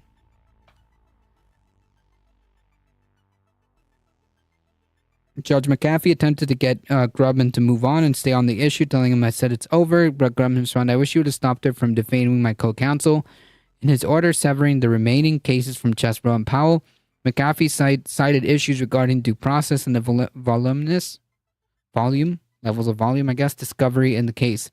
Speaker 2: Judge McAfee attempted to get Grubman to move on and stay on the issue, telling him I said it's over, but Grubman responded, I wish you would have stopped her from defaming my co-counsel. In his order severing the remaining cases from Chesebro and Powell, McAfee cited issues regarding due process and the levels of volume, discovery in the case.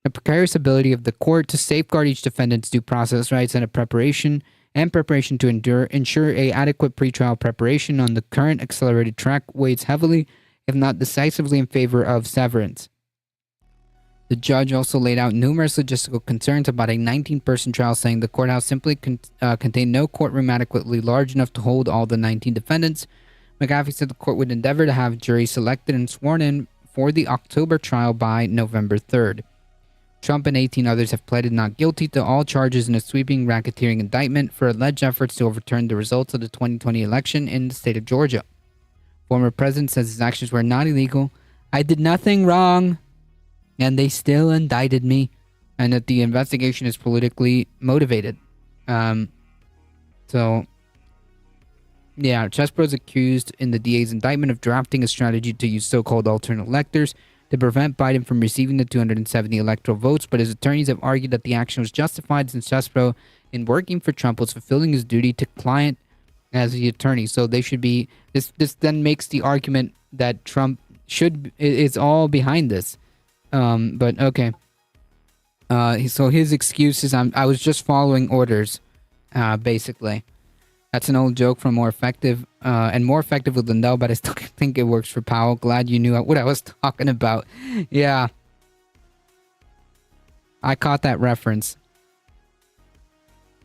Speaker 2: The precarious ability of the court to safeguard each defendant's due process rights and preparation to ensure a adequate pretrial preparation on the current accelerated track weighs heavily, if not decisively, in favor of severance. The judge also laid out numerous logistical concerns about a 19-person trial, saying the courthouse simply contained no courtroom adequately large enough to hold all the 19 defendants. McAfee said the court would endeavor to have juries selected and sworn in for the October trial by November 3rd. Trump and 18 others have pleaded not guilty to all charges in a sweeping racketeering indictment for alleged efforts to overturn the results of the 2020 election in the state of Georgia. Former president says his actions were not illegal. I did nothing wrong, and they still indicted me, and that the investigation is politically motivated. Chesebro is accused in the DA's indictment of drafting a strategy to use so-called alternate electors to prevent Biden from receiving the 270 electoral votes, but his attorneys have argued that the action was justified since Chesebro, in working for Trump, was fulfilling his duty to client as the attorney. So they should be. This then makes the argument that Trump is all behind this. But okay. So his excuse is I was just following orders, basically. That's an old joke from More Effective, and More Effective with Lindell, but I still think it works for Powell. Glad you knew what I was talking about. Yeah. I caught that reference.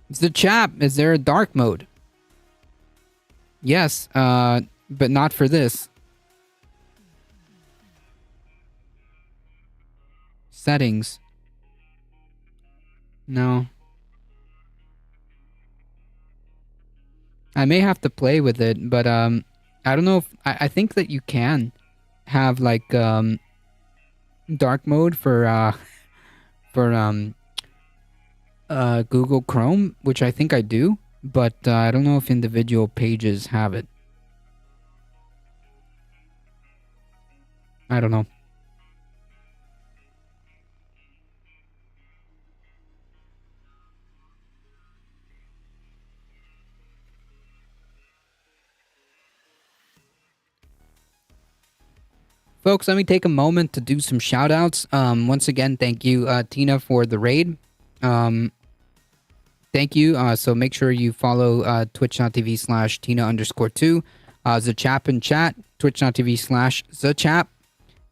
Speaker 2: It's the chap. Is there a dark mode? Yes, but not for this. Settings. No. I may have to play with it, but I don't know if I think that you can have like dark mode for Google Chrome, which I think I do, but I don't know if individual pages have it. I don't know. Folks, let me take a moment to do some shout outs. Once again, thank you, Tina, for the raid. Thank you. So make sure you follow twitch.tv/Tina_2. Zachap in chat, twitch.tv/Zachap.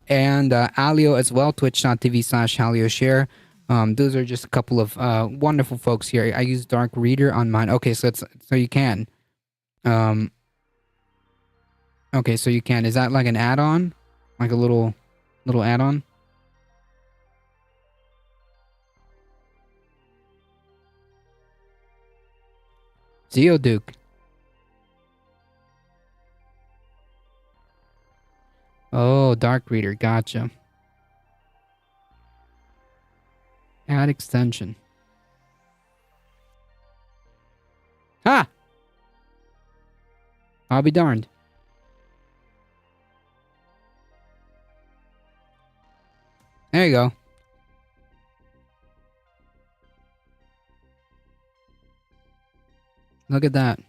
Speaker 2: And Alio as well, twitch.tv/HalioShare. Those are just a couple of wonderful folks here. I use Dark Reader on mine. Okay, so you can. Okay, so you can. Is that like an add-on? Like a little add-on? Geoduke. Oh, Dark Reader. Gotcha. Add extension. Ha! I'll be darned. There you go. Look at that.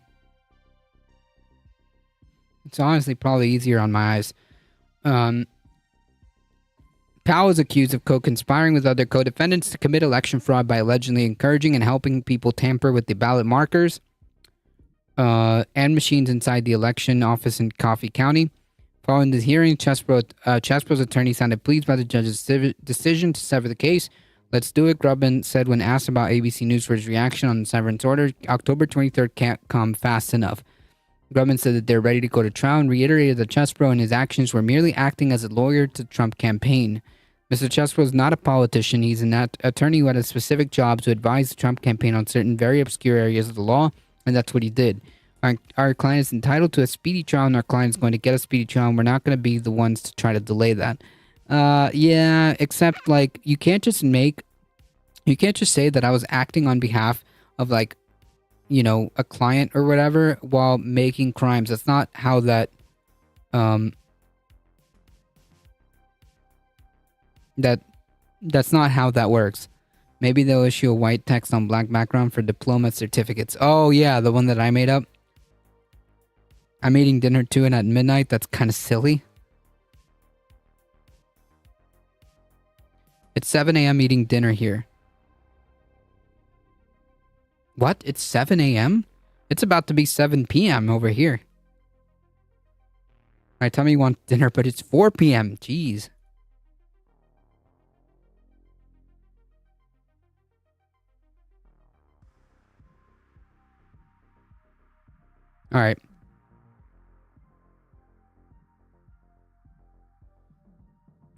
Speaker 2: It's honestly probably easier on my eyes. Powell is accused of co-conspiring with other co-defendants to commit election fraud by allegedly encouraging and helping people tamper with the ballot markers and machines inside the election office in Coffee County. Following the hearing, Chesbro's attorney sounded pleased by the judge's decision to sever the case. Let's do it, Grubman said when asked about ABC News for his reaction on the severance order. October 23rd can't come fast enough. Grubman said that they're ready to go to trial and reiterated that Chesbro and his actions were merely acting as a lawyer to the Trump campaign. Mr. Chesbro is not a politician. He's an attorney who had a specific job to advise the Trump campaign on certain very obscure areas of the law, and that's what he did. Our client is entitled to a speedy trial, and our client is going to get a speedy trial, and we're not going to be the ones to try to delay that. Yeah, except, like, you can't just say that I was acting on behalf of, like, you know, a client or whatever while making crimes. That's not how that, that's not how that works. Maybe they'll issue a white text on black background for diploma certificates. Oh, yeah, the one that I made up. I'm eating dinner too, and at midnight, that's kind of silly. It's 7 a.m. eating dinner here. What? It's 7 a.m.? It's about to be 7 p.m. over here. My tummy wants dinner, but it's 4 p.m. Jeez. All right.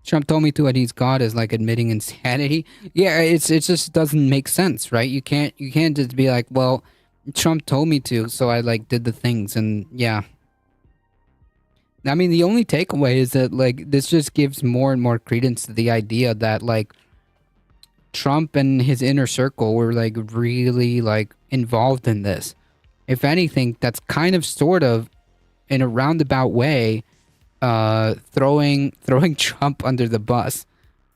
Speaker 2: Trump told me to, and he's God is like admitting insanity. Yeah, it just doesn't make sense, right? You can't just be like, well, Trump told me to, so I like did the things, and yeah. I mean, the only takeaway is that like this just gives more and more credence to the idea that like Trump and his inner circle were like really like involved in this. If anything, that's kind of sort of in a roundabout way throwing Trump under the bus.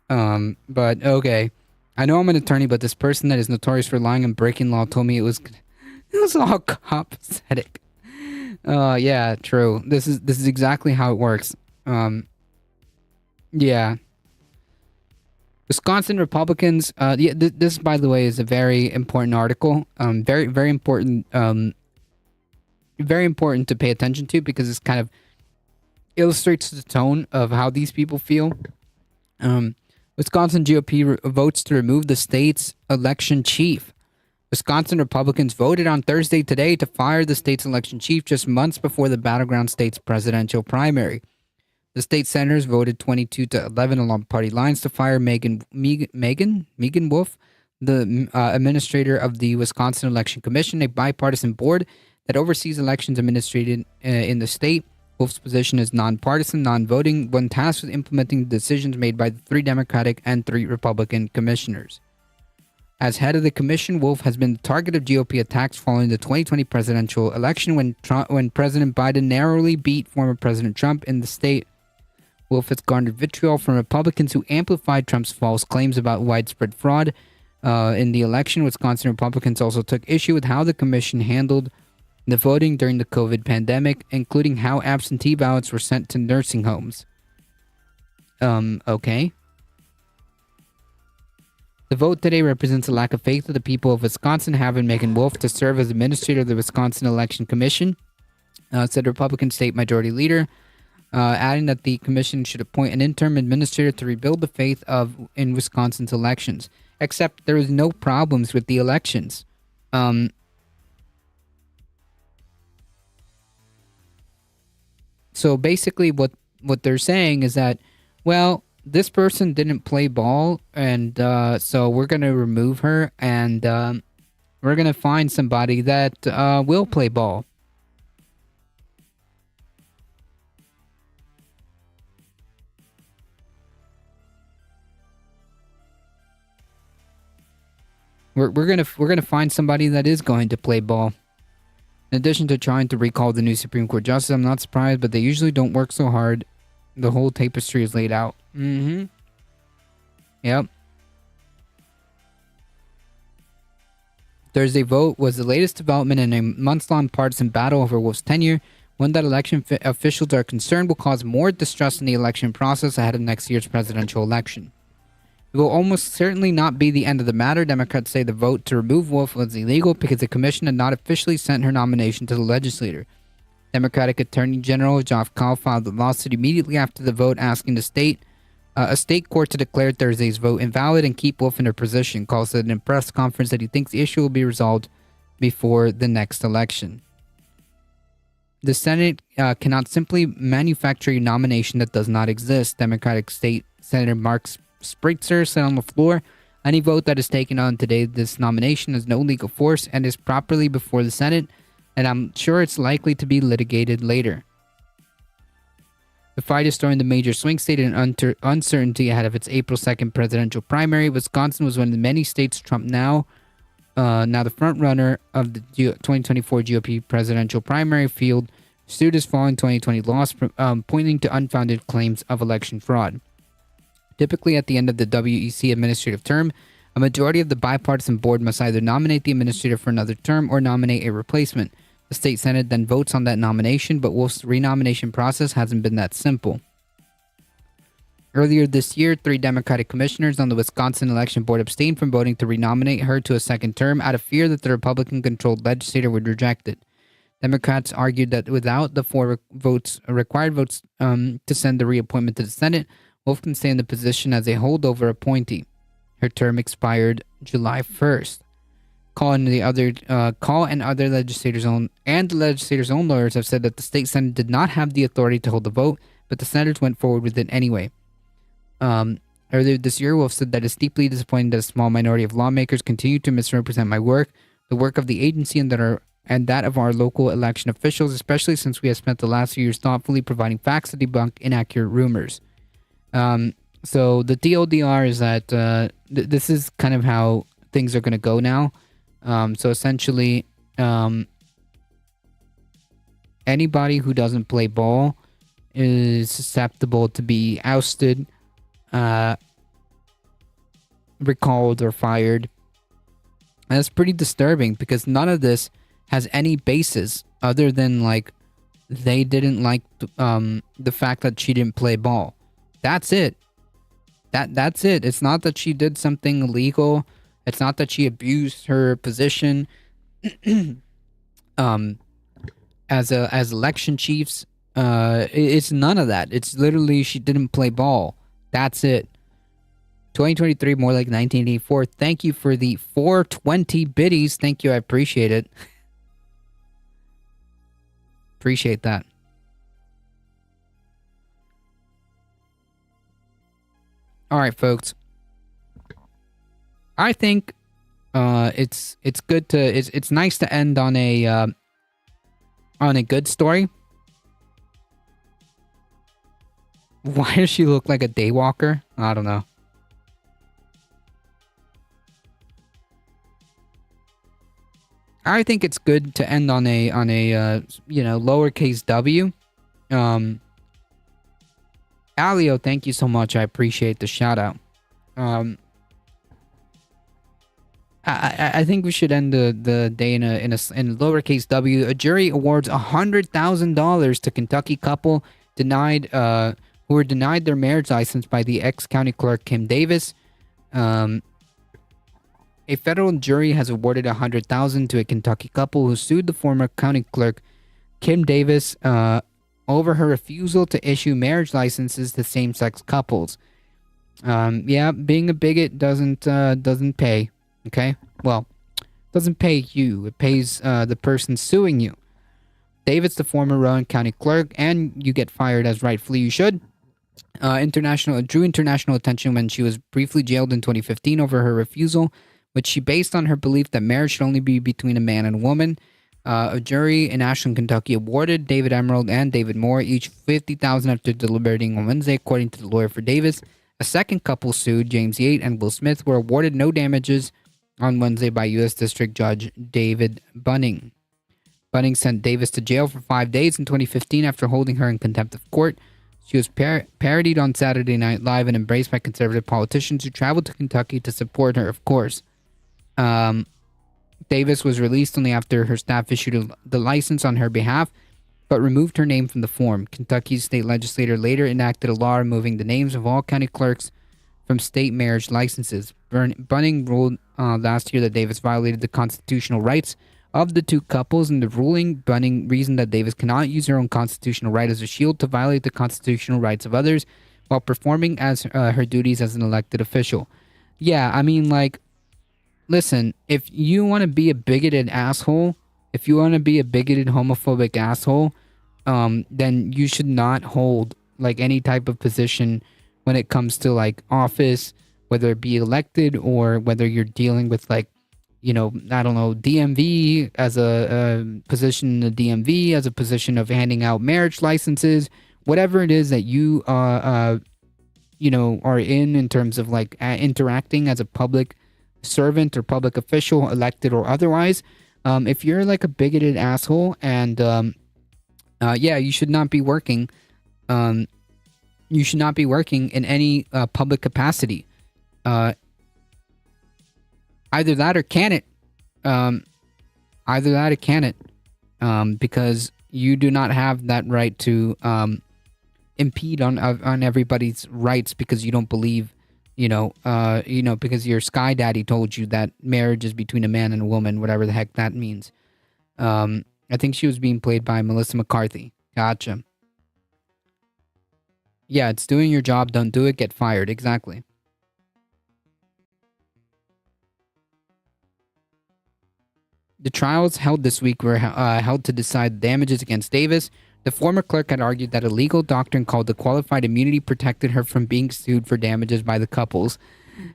Speaker 2: But okay. I know I'm an attorney, but this person that is notorious for lying and breaking law told me it was all copacetic. Yeah, true. This is exactly how it works. Yeah. Wisconsin Republicans, yeah, this by the way is a very important article. Very, very important, very important to pay attention to because it's kind of Wisconsin GOP votes to remove the state's election chief. Wisconsin Republicans voted on Thursday today to fire the state's election chief just months before the battleground state's presidential primary. The state senators voted 22-11 along party lines to fire Megan Wolf, the administrator of the Wisconsin Election Commission, a bipartisan board that oversees elections administered in the state. Wolf's position is nonpartisan, non-voting, when tasked with implementing decisions made by the 3 Democratic and 3 Republican commissioners. As head of the commission, Wolf has been the target of GOP attacks following the 2020 presidential election when President Biden narrowly beat former President Trump in the state. Wolf has garnered vitriol from Republicans who amplified Trump's false claims about widespread fraud in the election. Wisconsin Republicans also took issue with how the commission handled the voting during the COVID pandemic, including how absentee ballots were sent to nursing homes. Okay. The vote today represents a lack of faith that the people of Wisconsin have in Megan Wolf to serve as administrator of the Wisconsin Election Commission, said Republican State Majority Leader, adding that the commission should appoint an interim administrator to rebuild the faith in Wisconsin's elections. Except there is no problems with the elections. So basically what they're saying is that, well, this person didn't play ball, and so we're going to remove her, and we're going to find somebody that will play ball. We're gonna find somebody that is going to play ball. In addition to trying to recall the new Supreme Court justice, I'm not surprised, but they usually don't work so hard. The whole tapestry is laid out. Yep. Thursday vote was the latest development in a months-long partisan battle over Wolf's tenure. One that election officials are concerned will cause more distrust in the election process ahead of next year's presidential election. It will almost certainly not be the end of the matter. Democrats say the vote to remove Wolf was illegal because the commission had not officially sent her nomination to the legislature. Democratic Attorney General Geoff Kyle filed the lawsuit immediately after the vote, asking a state court to declare Thursday's vote invalid and keep Wolf in her position. Kyle said in a press conference that he thinks the issue will be resolved before the next election. The Senate cannot simply manufacture a nomination that does not exist. Democratic State Senator Mark Spritzer said on the floor, any vote that is taken on today, this nomination has no legal force and is properly before the Senate, and I'm sure it's likely to be litigated later. The fight is during the major swing state and uncertainty ahead of its April 2nd presidential primary. Wisconsin was one of the many states Trump now the front runner of the 2024 GOP presidential primary field, sued his following 2020 loss, pointing to unfounded claims of election fraud. Typically, at the end of the WEC administrative term, a majority of the bipartisan board must either nominate the administrator for another term or nominate a replacement. The state Senate then votes on that nomination, but Wolf's renomination process hasn't been that simple. Earlier this year, 3 Democratic commissioners on the Wisconsin Election Board abstained from voting to renominate her to a second term out of fear that the Republican-controlled legislature would reject it. Democrats argued that without the 4 required votes to send the reappointment to the Senate, Wolf can stay in the position as a holdover appointee. Her term expired July 1st. Call and other legislators' own lawyers have said that the state Senate did not have the authority to hold the vote, but the senators went forward with it anyway. Earlier this year, Wolf said that it's deeply disappointing that a small minority of lawmakers continue to misrepresent my work, the work of the agency, and that of our local election officials, especially since we have spent the last few years thoughtfully providing facts to debunk inaccurate rumors. So the TLDR is that this is kind of how things are going to go now. So essentially, anybody who doesn't play ball is susceptible to be ousted, recalled, or fired. And that's pretty disturbing because none of this has any basis other than like they didn't like the fact that she didn't play ball. That's it. That's it. It's not that she did something illegal. It's not that she abused her position as election chiefs. It's none of that. It's literally she didn't play ball. That's it. 2023, more like 1984. Thank you for the 420 biddies. Thank you. I appreciate it. Appreciate that. All right, folks. I think it's good to it's nice to end on a good story. Why does she look like a daywalker? I don't know. I think it's good to end on a lowercase W. Alio, thank you so much. I appreciate the shout out. I think we should end the day in lowercase W. A jury awards $100,000 to Kentucky couple who were denied their marriage license by the ex-county clerk Kim Davis. A federal jury has awarded $100,000 to a Kentucky couple who sued the former county clerk Kim Davis over her refusal to issue marriage licenses to same-sex couples. Being a bigot doesn't pay. Okay, well, doesn't pay you. It pays the person suing you. Davis, the former Rowan County clerk, and you get fired as rightfully you should. Drew international attention when she was briefly jailed in 2015 over her refusal, which she based on her belief that marriage should only be between a man and a woman. A jury in Ashland, Kentucky awarded David Emerald and David Moore each $50,000 after deliberating on Wednesday, according to the lawyer for Davis. A second couple sued, James Yates and Will Smith, were awarded no damages on Wednesday by U.S. District Judge David Bunning. Bunning sent Davis to jail for 5 days in 2015 after holding her in contempt of court. She was parodied on Saturday Night Live and embraced by conservative politicians who traveled to Kentucky to support her, of course. Davis was released only after her staff issued the license on her behalf, but removed her name from the form. Kentucky's state legislature later enacted a law removing the names of all county clerks from state marriage licenses. Bunning ruled last year that Davis violated the constitutional rights of the two couples. In the ruling, Bunning reasoned that Davis cannot use her own constitutional right as a shield to violate the constitutional rights of others while performing as her duties as an elected official. Yeah, I mean, like, listen, if you want to be a bigoted asshole, if you want to be a bigoted homophobic asshole, then you should not hold, like, any type of position when it comes to, like, office, whether it be elected or whether you're dealing with, like, you know, I don't know, DMV as a position in the DMV, as a position of handing out marriage licenses, whatever it is that you, you know, are in terms of, like, interacting as a public servant or public official, elected or otherwise. If you're, like, a bigoted asshole and, yeah, you should not be working. You should not be working in any public capacity. Either that or can it. Because you do not have that right to impede on everybody's rights because you don't believe, because your sky daddy told you that marriage is between a man and a woman, whatever the heck that means. I think she was being played by Melissa McCarthy. Gotcha. Yeah, it's doing your job. Don't do it. Get fired. Exactly. The trials held this week were held to decide damages against Davis. The former clerk had argued that a legal doctrine called the qualified immunity protected her from being sued for damages by the couples.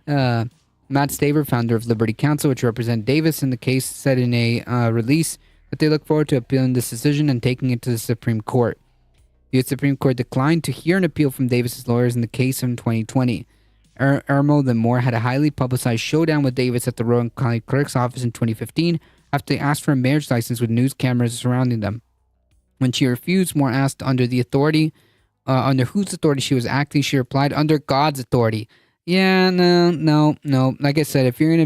Speaker 2: Matt Staver, founder of Liberty Counsel, which represented Davis in the case, said in a release that they look forward to appealing this decision and taking it to the Supreme Court. The U.S. Supreme Court declined to hear an appeal from Davis's lawyers in the case in 2020. Emerald and Moore had a highly publicized showdown with Davis at the Rowan County Clerk's office in 2015 after they asked for a marriage license with news cameras surrounding them. When she refused, Moore asked under whose authority she was acting. She replied, under God's authority. Yeah, no. Like I said, if you're gonna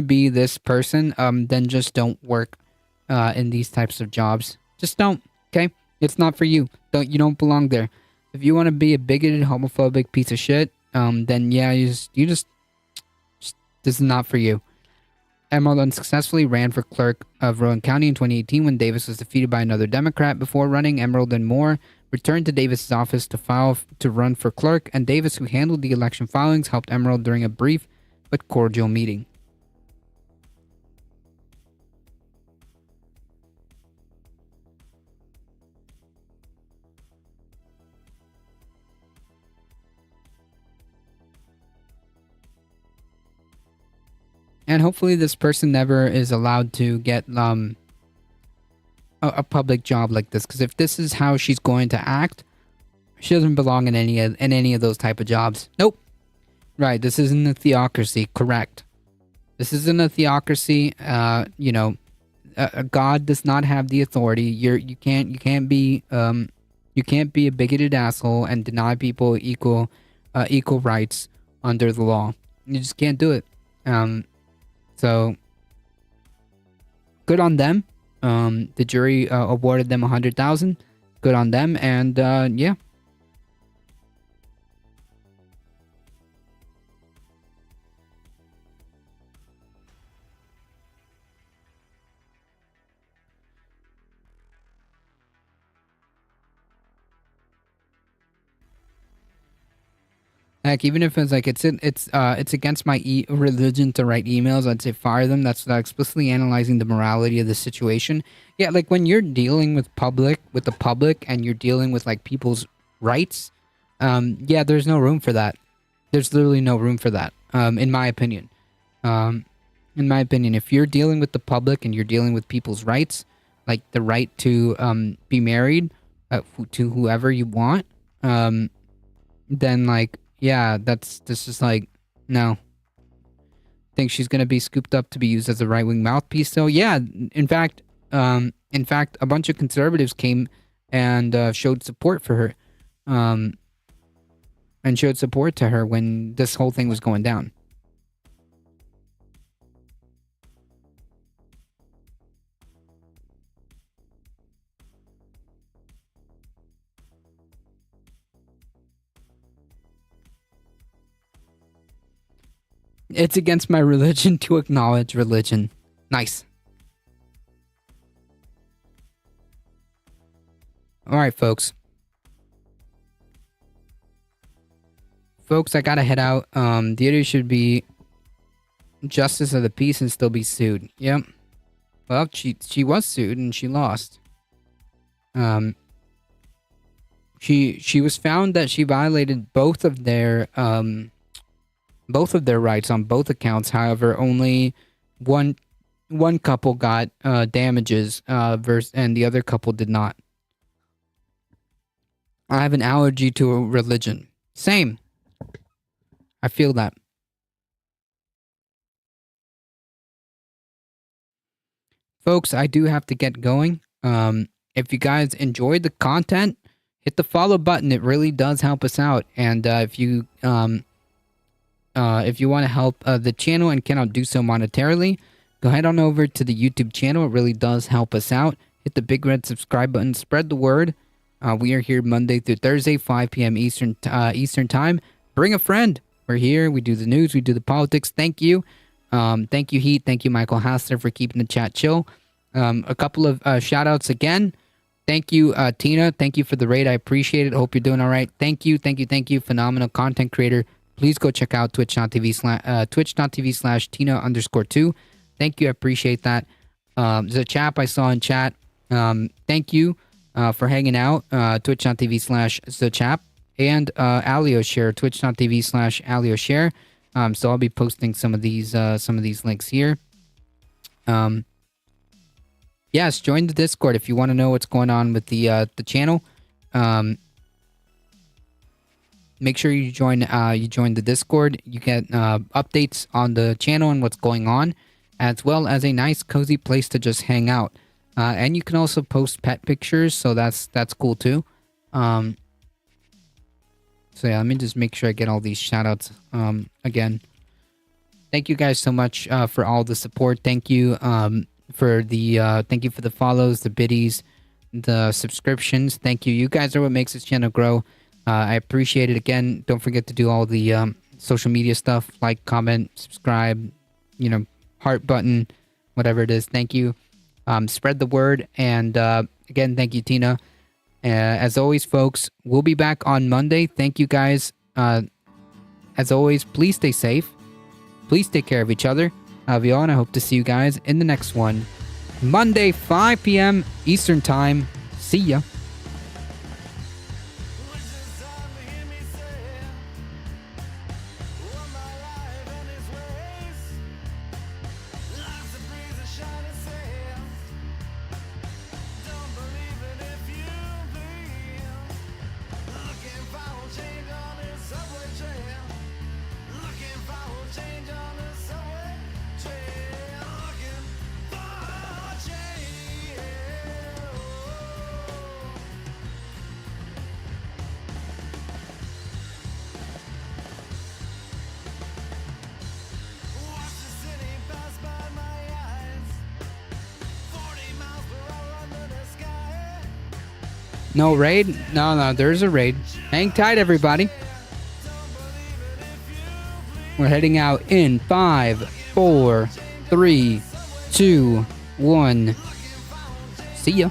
Speaker 2: be this person, then just don't work in these types of jobs. Just don't. Okay, it's not for you. You don't belong there. If you want to be a bigoted, homophobic piece of shit, then yeah, you just this is not for you. Emerald unsuccessfully ran for clerk of Rowan County in 2018 when Davis was defeated by another Democrat. Before running, Emerald and Moore returned to Davis's office to run for clerk, and Davis, who handled the election filings, helped Emerald during a brief but cordial meeting. And hopefully this person never is allowed to get a public job like this, because if this is how she's going to act, she doesn't belong in any of those type of jobs. Nope. Right, this isn't a theocracy, correct. This isn't a theocracy. God does not have the authority. You can't be a bigoted asshole and deny people equal rights under the law. You just can't do it. So, good on them. The jury awarded them $100,000. Good on them, and yeah. Like, even if it's like it's against my religion to write emails, I'd say fire them. That's without explicitly analyzing the morality of the situation. Yeah, like when you're dealing with the public, and you're dealing with like people's rights, yeah, there's no room for that. There's literally no room for that, in my opinion. If you're dealing with the public and you're dealing with people's rights, like the right to be married to whoever you want, then like. Yeah, this is like, no. Think she's gonna be scooped up to be used as a right-wing mouthpiece. So yeah, in fact, a bunch of conservatives came and showed support for her, and showed support to her when this whole thing was going down. It's against my religion to acknowledge religion. Nice. Alright, folks. Folks, I gotta head out. The idea should be justice of the peace and still be sued. Yep. Well, she was sued and she lost. She was found that she violated both of their rights on both accounts. However, only one couple got damages, and the other couple did not. I have an allergy to a religion. Same. I feel that. Folks, I do have to get going. If you guys enjoyed the content, hit the follow button. It really does help us out. And if you want to help the channel and cannot do so monetarily, go head on over to the YouTube channel. It really does help us out. Hit the big red subscribe button. Spread the word. We are here Monday through Thursday, 5 p.m. Eastern Time. Bring a friend. We're here. We do the news. We do the politics. Thank you. Thank you, Heat. Thank you, Michael Hassler, for keeping the chat chill. A couple of shout-outs again. Thank you, Tina. Thank you for the raid. I appreciate it. Hope you're doing all right. Thank you. Phenomenal content creator. Please go check out twitch.tv/Tina_2. Thank you. I appreciate that. The chap I saw in chat. Thank you for hanging out. Twitch.tv/TheChap. And AlioShare. Twitch.tv/AlioShare. So I'll be posting some of these links here. Yes, join the Discord if you want to know what's going on with the channel. Make sure you join the Discord. You get updates on the channel and what's going on, as well as a nice cozy place to just hang out. And you can also post pet pictures, so that's cool too. So yeah, let me just make sure I get all these shoutouts again. Thank you guys so much for all the support. Thank you for the follows, the biddies, the subscriptions. Thank you. You guys are what makes this channel grow. I appreciate it. Again, don't forget to do all the social media stuff, like, comment, subscribe, heart button, whatever it is. Thank you. Spread the word. And again, thank you, Tina. As always, folks, we'll be back on Monday. Thank you, guys. As always, please stay safe. Please take care of each other. Avion, and I hope to see you guys in the next one. Monday, 5 p.m. Eastern Time. See ya. No raid? No, there's a raid. Hang tight, everybody. We're heading out in 5, 4, 3, 2, 1. See ya.